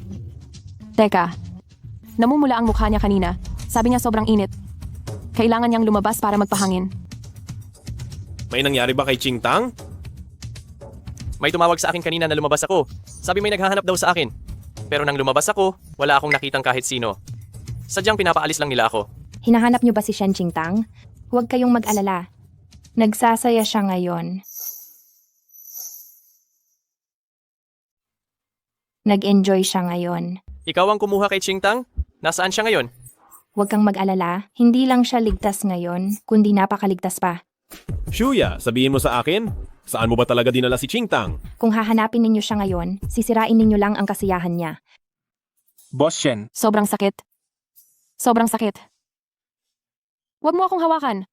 Teka, namumula ang mukha niya kanina. Sabi niya sobrang init. Kailangan niyang lumabas para magpahangin. May nangyari ba kay Qingtang? May tumawag sa akin kanina na lumabas ako. Sabi may naghahanap daw sa akin. Pero nang lumabas ako, wala akong nakitang kahit sino. Sadyang pinapaalis lang nila ako. Hinahanap niyo ba si Shen Qingtang? Huwag kayong mag-alala. Nagsasaya siya ngayon. Nag-enjoy siya ngayon. Ikaw ang kumuha kay Qingtang? Nasaan siya ngayon? Huwag kang mag-alala. Hindi lang siya ligtas ngayon, kundi napakaligtas pa. Shuya, sabihin mo sa akin, saan mo ba talaga dinala si Qingtang? Kung hahanapin ninyo siya ngayon, sisirain ninyo lang ang kasiyahan niya. Boss Shen, Sobrang sakit. Sobrang sakit. Huwag mo akong hawakan.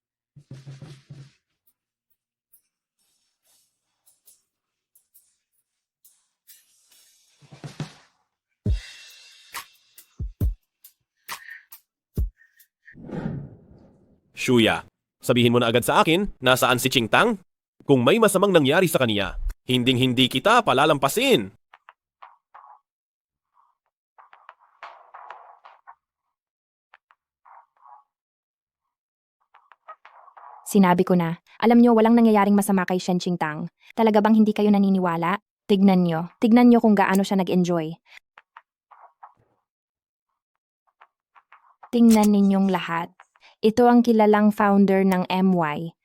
Shuya, sabihin mo na agad sa akin, nasaan si Qingtang? Kung may masamang nangyari sa kaniya, hinding-hindi kita palalampasin. Sinabi ko na, alam nyo walang nangyayaring masama kay Shen Qingtang. Talaga bang hindi kayo naniniwala? Tignan nyo kung gaano siya nag-enjoy. Tingnan ninyong lahat. Ito ang kilalang founder ng MY.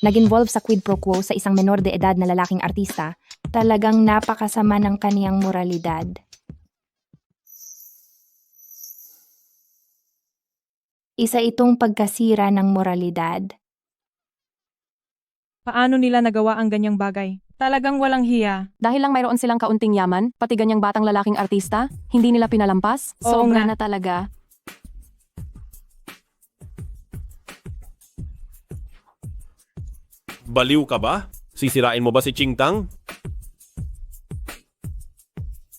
Nag-involve sa quid pro quo sa isang menor de edad na lalaking artista. Talagang napakasama ng kaniyang moralidad. Isa itong pagkasira ng moralidad. Paano nila nagawa ang ganyang bagay? Talagang walang hiya. Dahil lang mayroon silang kaunting yaman, pati ganyang batang lalaking artista, hindi nila pinalampas. Oo Sobra nga. na talaga. Baliw ka ba? Sisirain mo ba si Qingtang?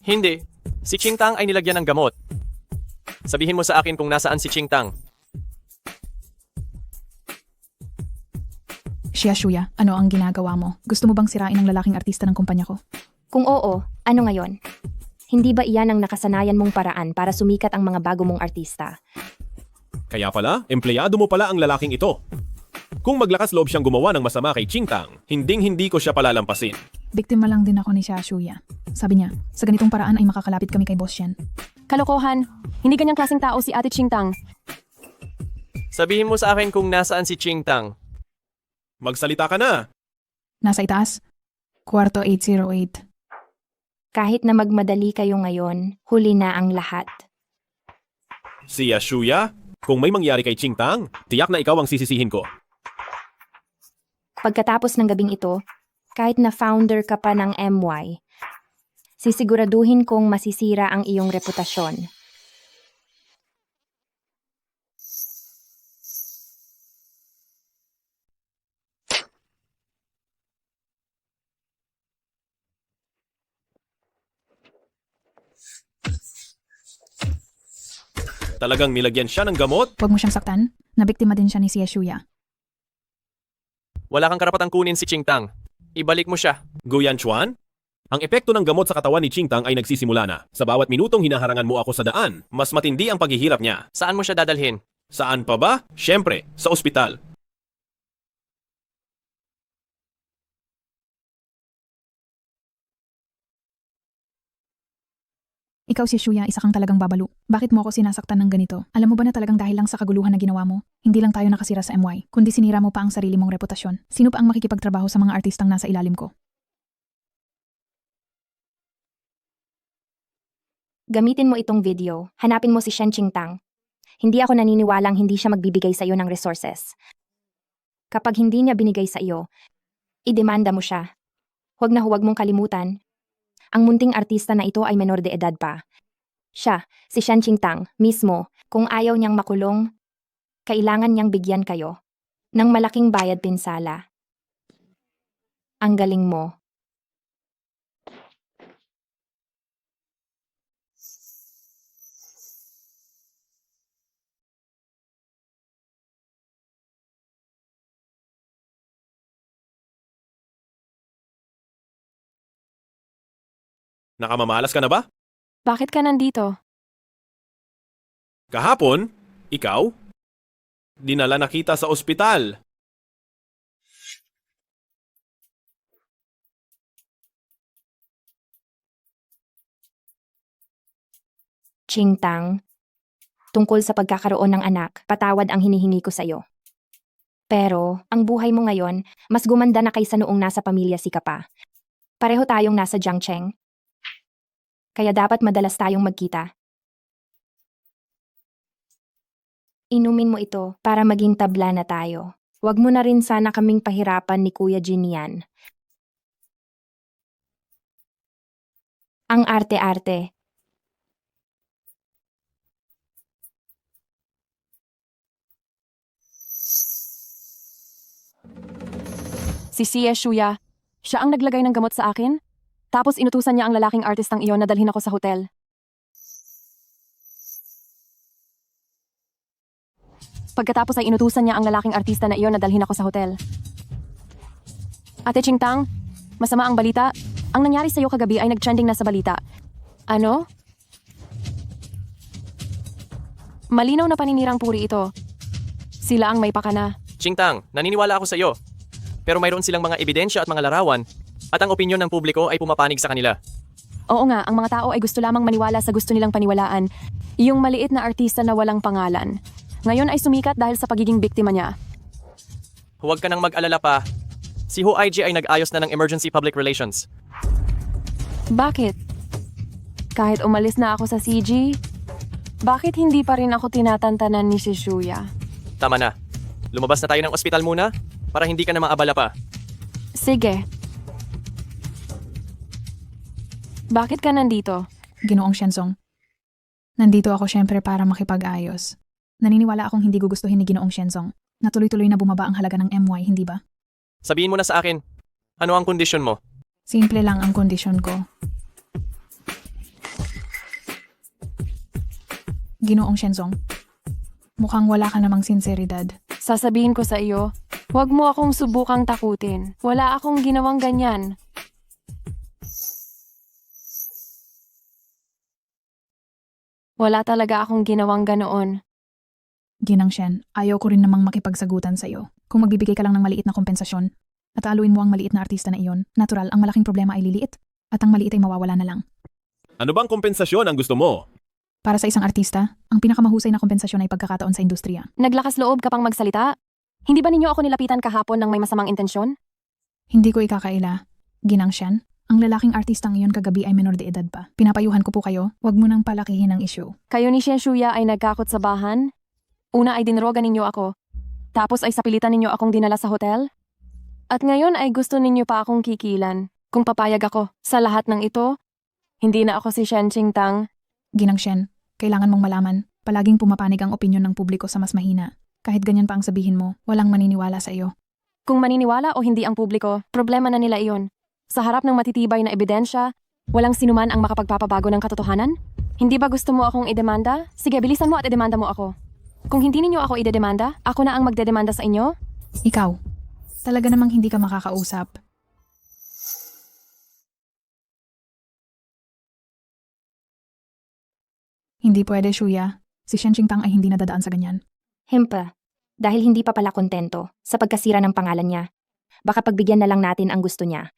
Hindi. Si Qingtang ay nilagyan ng gamot. Sabihin mo sa akin kung nasaan si Qingtang. Shuya, ano ang ginagawa mo? Gusto mo bang sirain ang lalaking artista ng kumpanya ko? Kung oo, ano ngayon? Hindi ba iyan ang nakasanayan mong paraan para sumikat ang mga bago mong artista? Kaya pala, empleyado mo pala ang lalaking ito. Kung maglakas loob siyang gumawa ng masama kay Qingtang, hinding-hindi ko siya palalampasin. Biktima lang din ako ni Shuya. Sabi niya, sa ganitong paraan ay makakalapit kami kay Boss Shen. Kalokohan. Hindi ganyang klaseng tao si Ate Chingtang. Sabihin mo sa akin kung nasaan si Ching Tang. Magsalita ka na. Nasa itaas? Kwarto 808. Kahit na magmadali kayo ngayon, huli na ang lahat. Si Shuya, kung may mangyari kay Ching Tang, tiyak na ikaw ang sisisihin ko. Pagkatapos ng gabing ito, kahit na founder ka pa ng MY, sisiguraduhin kong masisira ang iyong reputasyon. Talagang nilagyan siya ng gamot? Huwag mo siyang saktan. Nabiktima din siya ni Shuya. Wala kang karapatang kunin si Ching Tang. Ibalik mo siya. Guyan Chuan? Ang epekto ng gamot sa katawan ni Ching Tang ay nagsisimula na. Sa bawat minutong hinaharangan mo ako sa daan, mas matindi ang paghihirap niya. Saan mo siya dadalhin? Saan pa ba? Siyempre, sa ospital. Ikaw si Shuya, isa kang talagang babalo. Bakit mo ako sinasaktan ng ganito? Alam mo ba na talagang dahil lang sa kaguluhan na ginawa mo? Hindi lang tayo nakasira sa MY, kundi sinira mo pa ang sarili mong reputasyon. Sino pa ang makikipagtrabaho sa mga artistang nasa ilalim ko? Gamitin mo itong video. Hanapin mo si Shen Qingtang. Hindi ako naniniwalang hindi siya magbibigay sa iyo ng resources. Kapag hindi niya binigay sa iyo, idemanda mo siya. Huwag na huwag mong kalimutan. Ang munting artista na ito ay menor de edad pa. Siya, si Shen Qingtang, mismo, kung ayaw niyang makulong, kailangan niyang bigyan kayo ng malaking bayad pinsala. Ang galing mo. Nakamamalas ka na ba? Bakit ka nandito? Kahapon, ikaw, dinala na kita sa ospital. Qingtang, tungkol sa pagkakaroon ng anak, patawad ang hinihingi ko sa iyo. Pero, ang buhay mo ngayon, mas gumanda na kaysa noong nasa pamilya si ka pa. Pareho tayong nasa Jiangcheng. Kaya dapat madalas tayong magkita. Inumin mo ito para maging tabla na tayo. Huwag mo na rin sana kaming pahirapan ni Kuya Jinian. Ang arte-arte. Si Shuya. Siya ang naglagay ng gamot sa akin? Tapos inutusan niya ang lalaking artistang iyon na dalhin ako sa hotel. Pagkatapos ay inutusan niya ang lalaking artista na iyon na dalhin ako sa hotel. Ate Qingtang, masama ang balita. Ang nangyari sa iyo kagabi ay nag-trending na sa balita. Ano? Malinaw na paninirang puri ito. Sila ang may pakana. Ching Tang, naniniwala ako sa iyo. Pero mayroon silang mga ebidensya at mga larawan. At ang opinyon ng publiko ay pumapanig sa kanila. Oo nga, ang mga tao ay gusto lamang maniwala sa gusto nilang paniwalaan. Yung maliit na artista na walang pangalan. Ngayon ay sumikat dahil sa pagiging biktima niya. Huwag ka nang mag-alala pa. Si Hu IG ay nag-ayos na ng emergency public relations. Bakit? Kahit umalis na ako sa CG, bakit hindi pa rin ako tinatantanan ni si Shuya? Tama na. Lumabas na tayo ng ospital muna para hindi ka na maabala pa. Sige. Bakit ka nandito? Ginoong Shenzong. Nandito ako syempre para makipag-ayos. Naniniwala akong hindi gugustuhin ni Ginoong Shenzong. Natuloy-tuloy na bumaba ang halaga ng MY, hindi ba? Sabihin mo na sa akin, ano ang kondisyon mo? Simple lang ang kondisyon ko. Ginoong Shenzong, mukhang wala ka namang sinseridad. Sasabihin ko sa iyo, huwag mo akong subukang takutin. Wala akong ginawang ganyan. Wala talaga akong ginawang ganoon. Ginang Shen, ayaw ko rin namang makipagsagutan sa iyo. Kung magbibigay ka lang ng maliit na kompensasyon, at aluin mo ang maliit na artista na iyon, natural ang malaking problema ay liliit at ang maliit ay mawawala na lang. Ano bang kompensasyon ang gusto mo? Para sa isang artista, ang pinakamahusay na kompensasyon ay pagkakataon sa industriya. Naglakas loob ka pang magsalita? Hindi ba ninyo ako nilapitan kahapon ng may masamang intensyon? Hindi ko ikakaila. Ginang Shen, ang lalaking artistang iyon kagabi ay menor de edad pa. Pinapayuhan ko po kayo, wag mo nang palakihin ang issue. Kayo ni Shuya ay nagkakot sa bahan? Una ay dinroga ninyo ako. Tapos ay sapilitan ninyo akong dinala sa hotel? At ngayon ay gusto ninyo pa akong kikilan. Kung papayag ako sa lahat ng ito, hindi na ako si Shen Qingtang. Ginang Shen, kailangan mong malaman, palaging pumapanig ang opinyon ng publiko sa mas mahina. Kahit ganyan pa ang sabihin mo, walang maniniwala sa iyo. Kung maniniwala o hindi ang publiko, problema na nila iyon. Sa harap ng matitibay na ebidensya, walang sinuman ang makapagpapabago ng katotohanan? Hindi ba gusto mo akong idemanda? Sige, bilisan mo at idemanda mo ako. Kung hindi ninyo ako idedemanda, ako na ang magdedemanda sa inyo? Ikaw, talaga namang hindi ka makakausap. Hindi pwede, Shuya. Si Shen Qingtang ay hindi nadadaan sa ganyan. Hempa, dahil hindi pa pala kontento sa pagkasira ng pangalan niya. Baka pagbigyan na lang natin ang gusto niya.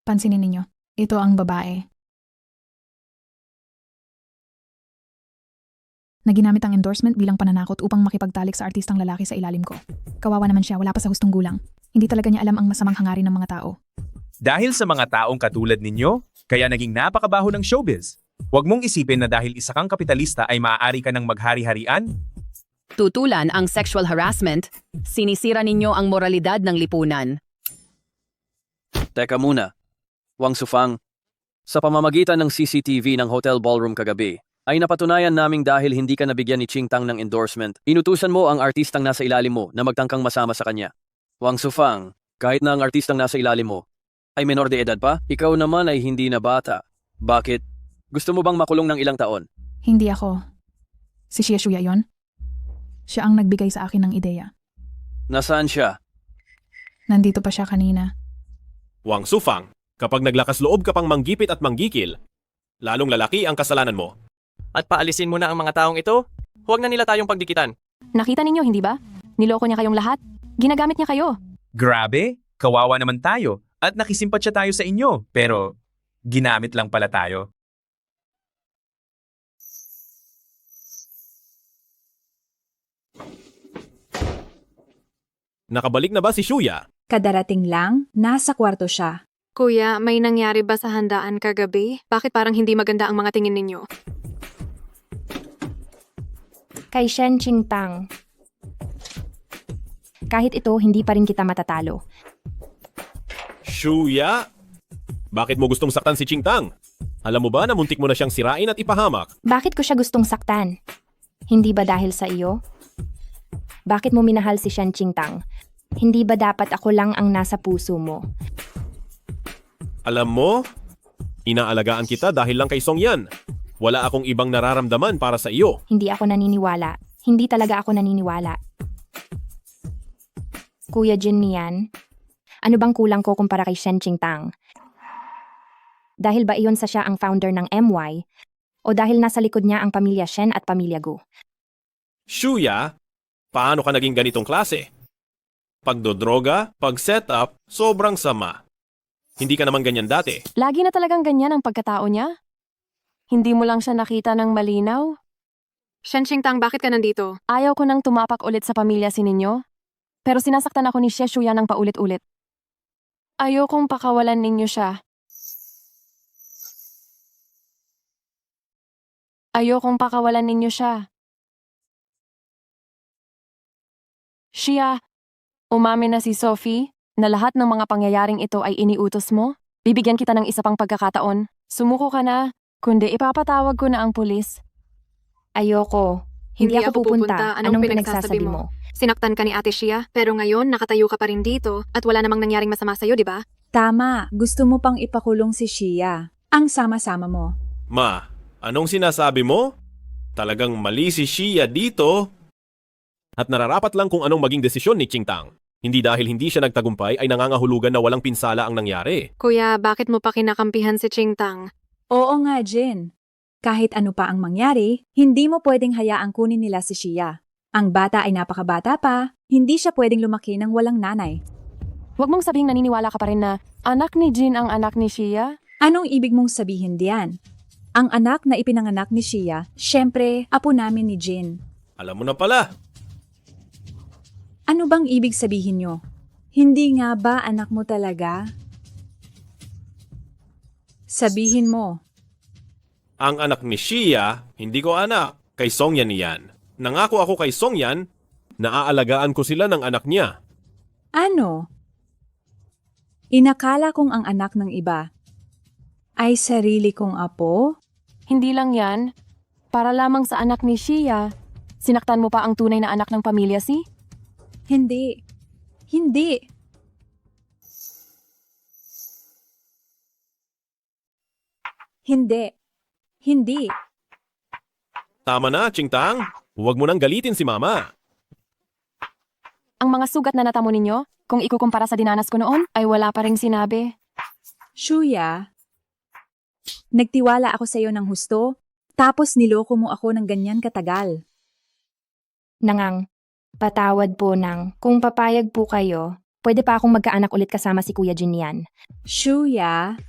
Pansinin ninyo, ito ang babae. Na ginamit ang endorsement bilang pananakot upang makipagtalik sa artistang lalaki sa ilalim ko. Kawawa naman siya, wala pa sa hustong gulang. Hindi talaga niya alam ang masamang hangarin ng mga tao. Dahil sa mga taong katulad ninyo, kaya naging napakabaho ng showbiz. Huwag mong isipin na dahil isa kang kapitalista ay maaari ka ng maghari-harian. Tutulan ang sexual harassment, sinisira ninyo ang moralidad ng lipunan. Teka muna. Wang Sufang, sa pamamagitan ng CCTV ng hotel ballroom kagabi, ay napatunayan naming dahil hindi ka nabigyan ni Qingtang ng endorsement, inutusan mo ang artistang nasa ilalim mo na magtangkang masama sa kanya. Wang Sufang, kahit na ang artistang nasa ilalim mo ay menor de edad pa, ikaw naman ay hindi na bata. Bakit? Gusto mo bang makulong ng ilang taon? Hindi ako. Si Shuya yon. Siya ang nagbigay sa akin ng ideya. Nasaan siya? Nandito pa siya kanina. Wang Sufang, kapag naglakas loob ka pang manggipit at manggikil, lalong lalaki ang kasalanan mo. At paalisin mo na ang mga taong ito, huwag na nila tayong pagdikitan. Nakita ninyo, hindi ba? Niloko niya kayong lahat. Ginagamit niya kayo. Grabe, kawawa naman tayo at nakisimpatya tayo sa inyo. Pero ginamit lang pala tayo. Nakabalik na ba si Shuya? Kadarating lang, nasa kwarto siya. Kuya, may nangyari ba sa handaan kagabi? Bakit parang hindi maganda ang mga tingin ninyo? Kay Shen Qingtang. Kahit ito, hindi pa rin kita matatalo. Shuya? Bakit mo gustong saktan si Qingtang? Alam mo ba na muntik mo na siyang sirain at ipahamak? Bakit ko siya gustong saktan? Hindi ba dahil sa iyo? Bakit mo minahal si Shen Qingtang? Hindi ba dapat ako lang ang nasa puso mo? Alam mo, inaalagaan kita dahil lang kay Song Yan. Wala akong ibang nararamdaman para sa iyo. Hindi ako naniniwala. Hindi talaga ako naniniwala. Kuya Jin Nian, ano bang kulang ko kumpara kay Shen Qingtang? Dahil ba iyon sa siya ang founder ng MY? O dahil nasa likod niya ang pamilya Shen at pamilya Gu? Shuya, paano ka naging ganitong klase? Pagdodroga, pag-setup, sobrang sama. Hindi ka naman ganyan dati. Lagi na talagang ganyan ang pagkatao niya? Hindi mo lang siya nakita ng malinaw? Shen Qingtang, bakit ka nandito? Ayaw ko nang tumapak ulit sa pamilya si ninyo. Pero sinasaktan ako ni Shuya ng paulit-ulit. Ayokong pakawalan ninyo siya. Ayokong pakawalan ninyo siya. Shia, umamin na si Sophie na lahat ng mga pangyayaring ito ay iniutos mo. Bibigyan kita ng isa pang pagkakataon. Sumuko ka na, kundi ipapatawag ko na ang pulis. Ayoko. Hindi ako pupunta. Anong pinagsasabi mo? Sinaktan ka ni Ate Shia, pero ngayon nakatayo ka pa rin dito at wala namang nangyaring masama sa'yo, di ba? Tama, gusto mo pang ipakulong si Shia. Ang sama-sama mo. Ma, anong sinasabi mo? Talagang mali si Shia dito. At nararapat lang kung anong maging desisyon ni Qingtang. Hindi dahil hindi siya nagtagumpay ay nangangahulugan na walang pinsala ang nangyari. Kuya, bakit mo pa kinakampihan si Qingtang? Oo nga, Jin. Kahit ano pa ang mangyari, hindi mo pwedeng hayaang kunin nila si Shia. Ang bata ay napakabata pa, hindi siya pwedeng lumaki ng walang nanay. Huwag mong sabihing naniniwala ka pa rin na anak ni Jin ang anak ni Shia. Anong ibig mong sabihin diyan? Ang anak na ipinanganak ni Shia, syempre, apo namin ni Jin. Alam mo na pala. Ano bang ibig sabihin nyo? Hindi nga ba anak mo talaga? Sabihin mo. Ang anak ni Shia, hindi ko anak. Kay Songyan yan. Nangako ako kay Songyan na aalagaan ko sila ng anak niya. Ano? Inakala kong ang anak ng iba ay sarili kong apo? Hindi lang yan. Para lamang sa anak ni Shia, sinaktan mo pa ang tunay na anak ng pamilya si? Hindi. Hindi. Hindi. Hindi. Tama na, Chingtang. Huwag mo nang galitin si Mama. Ang mga sugat na natamo ninyo, kung ikukumpara sa dinanas ko noon, ay wala pa ring sinabi. Shuya, nagtiwala ako sa iyo ng husto, tapos niloko mo ako ng ganyan katagal. Nangang, patawad po nang, kung papayag po kayo, pwede pa akong magkaanak ulit kasama si Kuya Jinian. Shuya,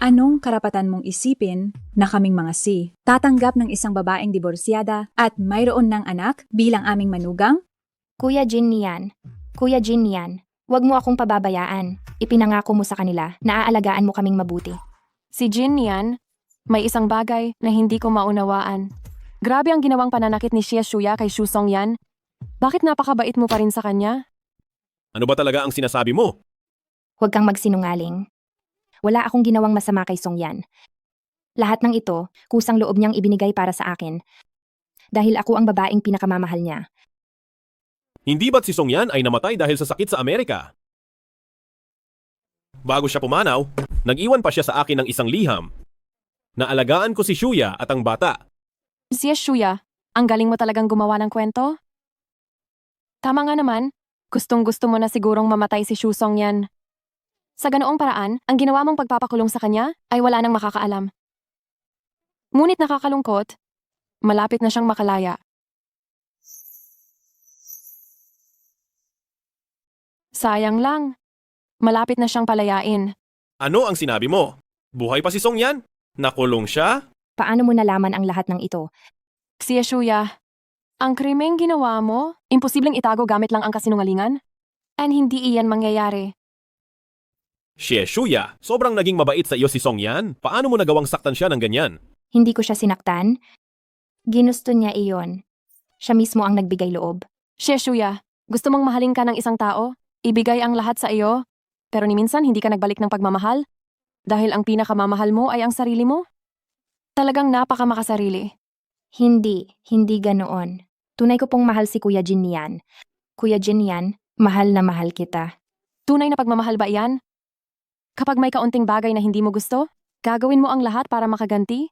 anong karapatan mong isipin na kaming mga tatanggap ng isang babaeng diborsyada at mayroon ng anak bilang aming manugang? Kuya Jinian, wag mo akong pababayaan. Ipinangako mo sa kanila na aalagaan mo kaming mabuti. Si Jin yan, may isang bagay na hindi ko maunawaan. Grabe ang ginawang pananakit ni Xie Shuya kay Shu Songyan. Bakit napakabait mo pa rin sa kanya? Ano ba talaga ang sinasabi mo? Huwag kang magsinungaling. Wala akong ginawang masama kay Songyan. Lahat ng ito, kusang loob niyang ibinigay para sa akin. Dahil ako ang babaeng pinakamamahal niya. Hindi ba't si Songyan ay namatay dahil sa sakit sa Amerika? Bago siya pumanaw, nag-iwan pa siya sa akin ng isang liham. Naalagaan ko si Shuya at ang bata. Si Shuya, ang galing mo talagang gumawa ng kwento? Tama nga naman, gustong-gusto mo na sigurong mamatay si Shu Songyan. Sa ganoong paraan, ang ginawa mong pagpapakulong sa kanya ay wala nang makakaalam. Ngunit nakakalungkot, malapit na siyang makalaya. Sayang lang, malapit na siyang palayain. Ano ang sinabi mo? Buhay pa si Songyan? Nakulong siya? Paano mo nalaman ang lahat ng ito? Si Shuya, ang krimeng ginawa mo, imposibleng itago gamit lang ang kasinungalingan? And hindi iyan mangyayari. Shuya, sobrang naging mabait sa iyo si Songyan. Paano mo nagawang saktan siya ng ganyan? Hindi ko siya sinaktan. Ginusto niya iyon. Siya mismo ang nagbigay loob. Shuya, gusto mong mahalin ka ng isang tao? Ibigay ang lahat sa iyo, pero ni minsan hindi ka nagbalik ng pagmamahal? Dahil ang pinakamamahal mo ay ang sarili mo? Talagang napakamakasarili. Hindi ganoon. Tunay ko pong mahal si Kuya Jinian. Kuya Jinian, mahal na mahal kita. Tunay na pagmamahal ba iyan? Kapag may kaunting bagay na hindi mo gusto, gagawin mo ang lahat para makaganti?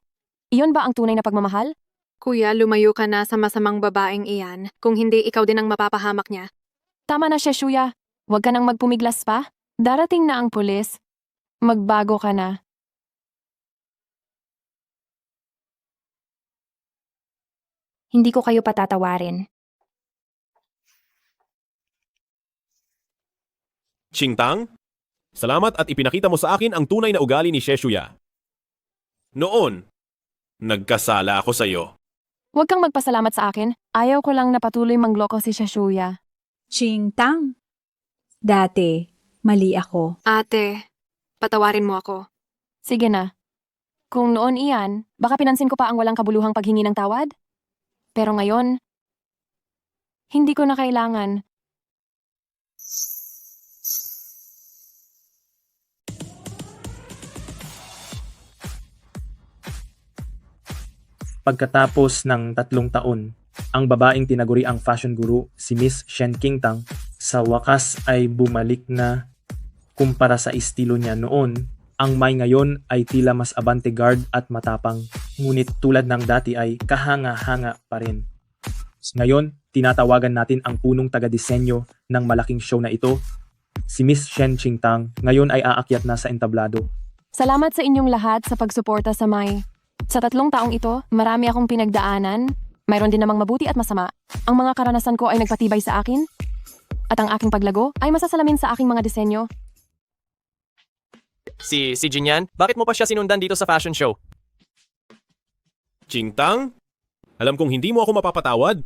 Iyon ba ang tunay na pagmamahal? Kuya, lumayo ka na sa masamang babaeng iyan. Kung hindi, ikaw din ang mapapahamak niya. Tama na siya, Shuya. Huwag ka nang magpumiglas pa. Darating na ang pulis. Magbago ka na. Hindi ko kayo patatawarin. Chingtang, salamat at ipinakita mo sa akin ang tunay na ugali ni Shuya. Noon, nagkasala ako sa iyo. Huwag kang magpasalamat sa akin. Ayaw ko lang na patuloy mangloko si Shuya. Chingtang. Dati, mali ako. Ate, patawarin mo ako. Sige na. Kung noon iyan, baka pinansin ko pa ang walang kabuluhang paghingi ng tawad? Pero ngayon, hindi ko na kailangan. Pagkatapos ng 3 taon, ang babaeng tinaguri ang fashion guru, si Miss Shen Qingtang, sa wakas ay bumalik na. Kumpara sa estilo niya noon, ang Mai ngayon ay tila mas abante-guard at matapang, ngunit tulad ng dati ay kahanga-hanga pa rin. Ngayon, tinatawagan natin ang punong taga-disenyo ng malaking show na ito. Si Miss Shen Qingtang ngayon ay aakyat na sa entablado. Salamat sa inyong lahat sa pagsuporta sa Mai. Sa 3 taong ito, marami akong pinagdaanan. Mayroon din namang mabuti at masama. Ang mga karanasan ko ay nagpatibay sa akin. At ang aking paglago ay masasalamin sa aking mga disenyo. Si Jinyan, bakit mo pa siya sinundan dito sa fashion show? Chingtang, alam kong hindi mo ako mapapatawad.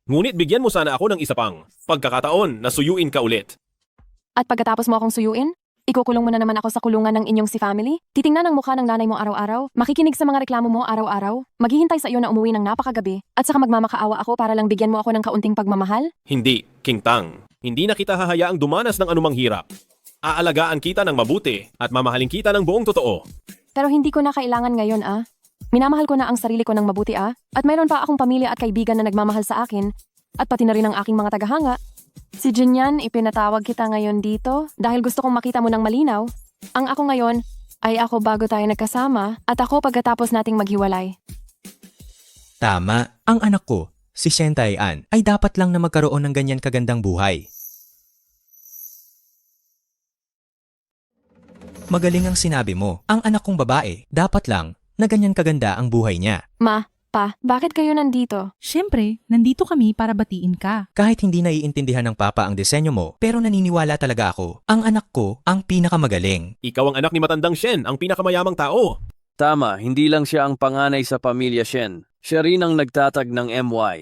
Ngunit bigyan mo sana ako ng isa pang pagkakataon na suyuin ka ulit. At pagkatapos mo akong suyuin, ikukulong mo na naman ako sa kulungan ng inyong si family? Titingnan ang mukha ng nanay mo araw-araw, makikinig sa mga reklamo mo araw-araw, maghihintay sa iyo na umuwi ng napakagabi, at saka magmamakaawa ako para lang bigyan mo ako ng kaunting pagmamahal? Hindi, Kingtang. Hindi na kita hahayaang dumanas ng anumang hirap. Aalagaan kita ng mabuti at mamahalin kita ng buong totoo. Pero hindi ko na kailangan ngayon Minamahal ko na ang sarili ko ng mabuti At mayroon pa akong pamilya at kaibigan na nagmamahal sa akin. At pati na rin ang aking mga tagahanga. Si Jinyan, ipinatawag kita ngayon dito dahil gusto kong makita mo ng malinaw. Ang ako ngayon ay ako bago tayo nagkasama at ako pagkatapos nating maghiwalay. Tama, ang anak ko, si Shen Tai-an, ay dapat lang na magkaroon ng ganyan kagandang buhay. Magaling ang sinabi mo, ang anak kong babae, dapat lang na ganyan kaganda ang buhay niya. Ma, pa, bakit kayo nandito? Siyempre, nandito kami para batiin ka. Kahit hindi naiintindihan ng papa ang disenyo mo, pero naniniwala talaga ako, ang anak ko ang pinakamagaling. Ikaw ang anak ni Matandang Shen, ang pinakamayamang tao. Tama, hindi lang siya ang panganay sa pamilya Shen. Siya rin ang nagtatag ng MY.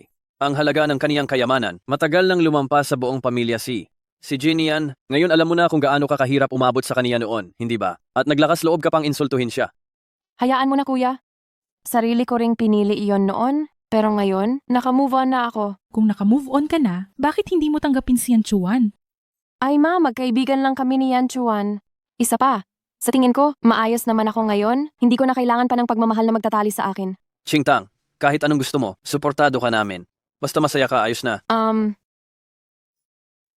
Ang halaga ng kaniyang kayamanan, matagal nang lumampas sa buong pamilya Si Jinyan, ngayon alam mo na kung gaano kakahirap umabot sa kaniya noon, hindi ba? At naglakas loob ka pang insultuhin siya. Hayaan mo na kuya. Sarili ko ring pinili iyon noon, pero ngayon, naka-move on na ako. Kung naka-move on ka na, bakit hindi mo tanggapin si Yan Chuan? Ay ma, magkaibigan lang kami ni Yan Chuan. Isa pa, sa tingin ko, maayos naman ako ngayon, hindi ko na kailangan pa ng pagmamahal na magtatali sa akin. Chingtang, kahit anong gusto mo, suportado ka namin. Basta masaya ka, ayos na.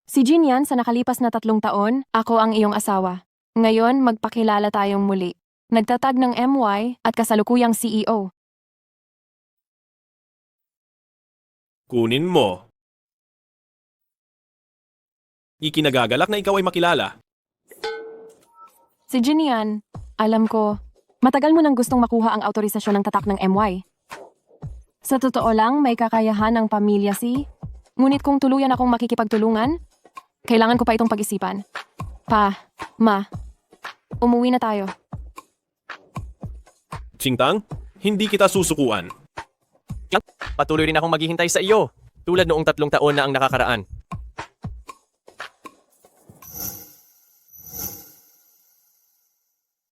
Si Jinyan sa nakalipas na 3 taon, ako ang iyong asawa. Ngayon, magpakilala tayong muli. Nagtatag ng MY at kasalukuyang CEO. Kunin mo. Ikinagagalak na ikaw ay makilala. Si Jinyan, alam ko, matagal mo nang gustong makuha ang autorisasyon ng tatak ng MY. Sa totoo lang, may kakayahan ang pamilya Si. Ngunit kung tuluyan akong makikipagtulungan, kailangan ko pa itong pag-isipan. Pa, ma, umuwi na tayo. Chingtang, hindi kita susukuan. Patuloy rin akong maghihintay sa iyo, tulad noong 3 taon na ang nakakaraan.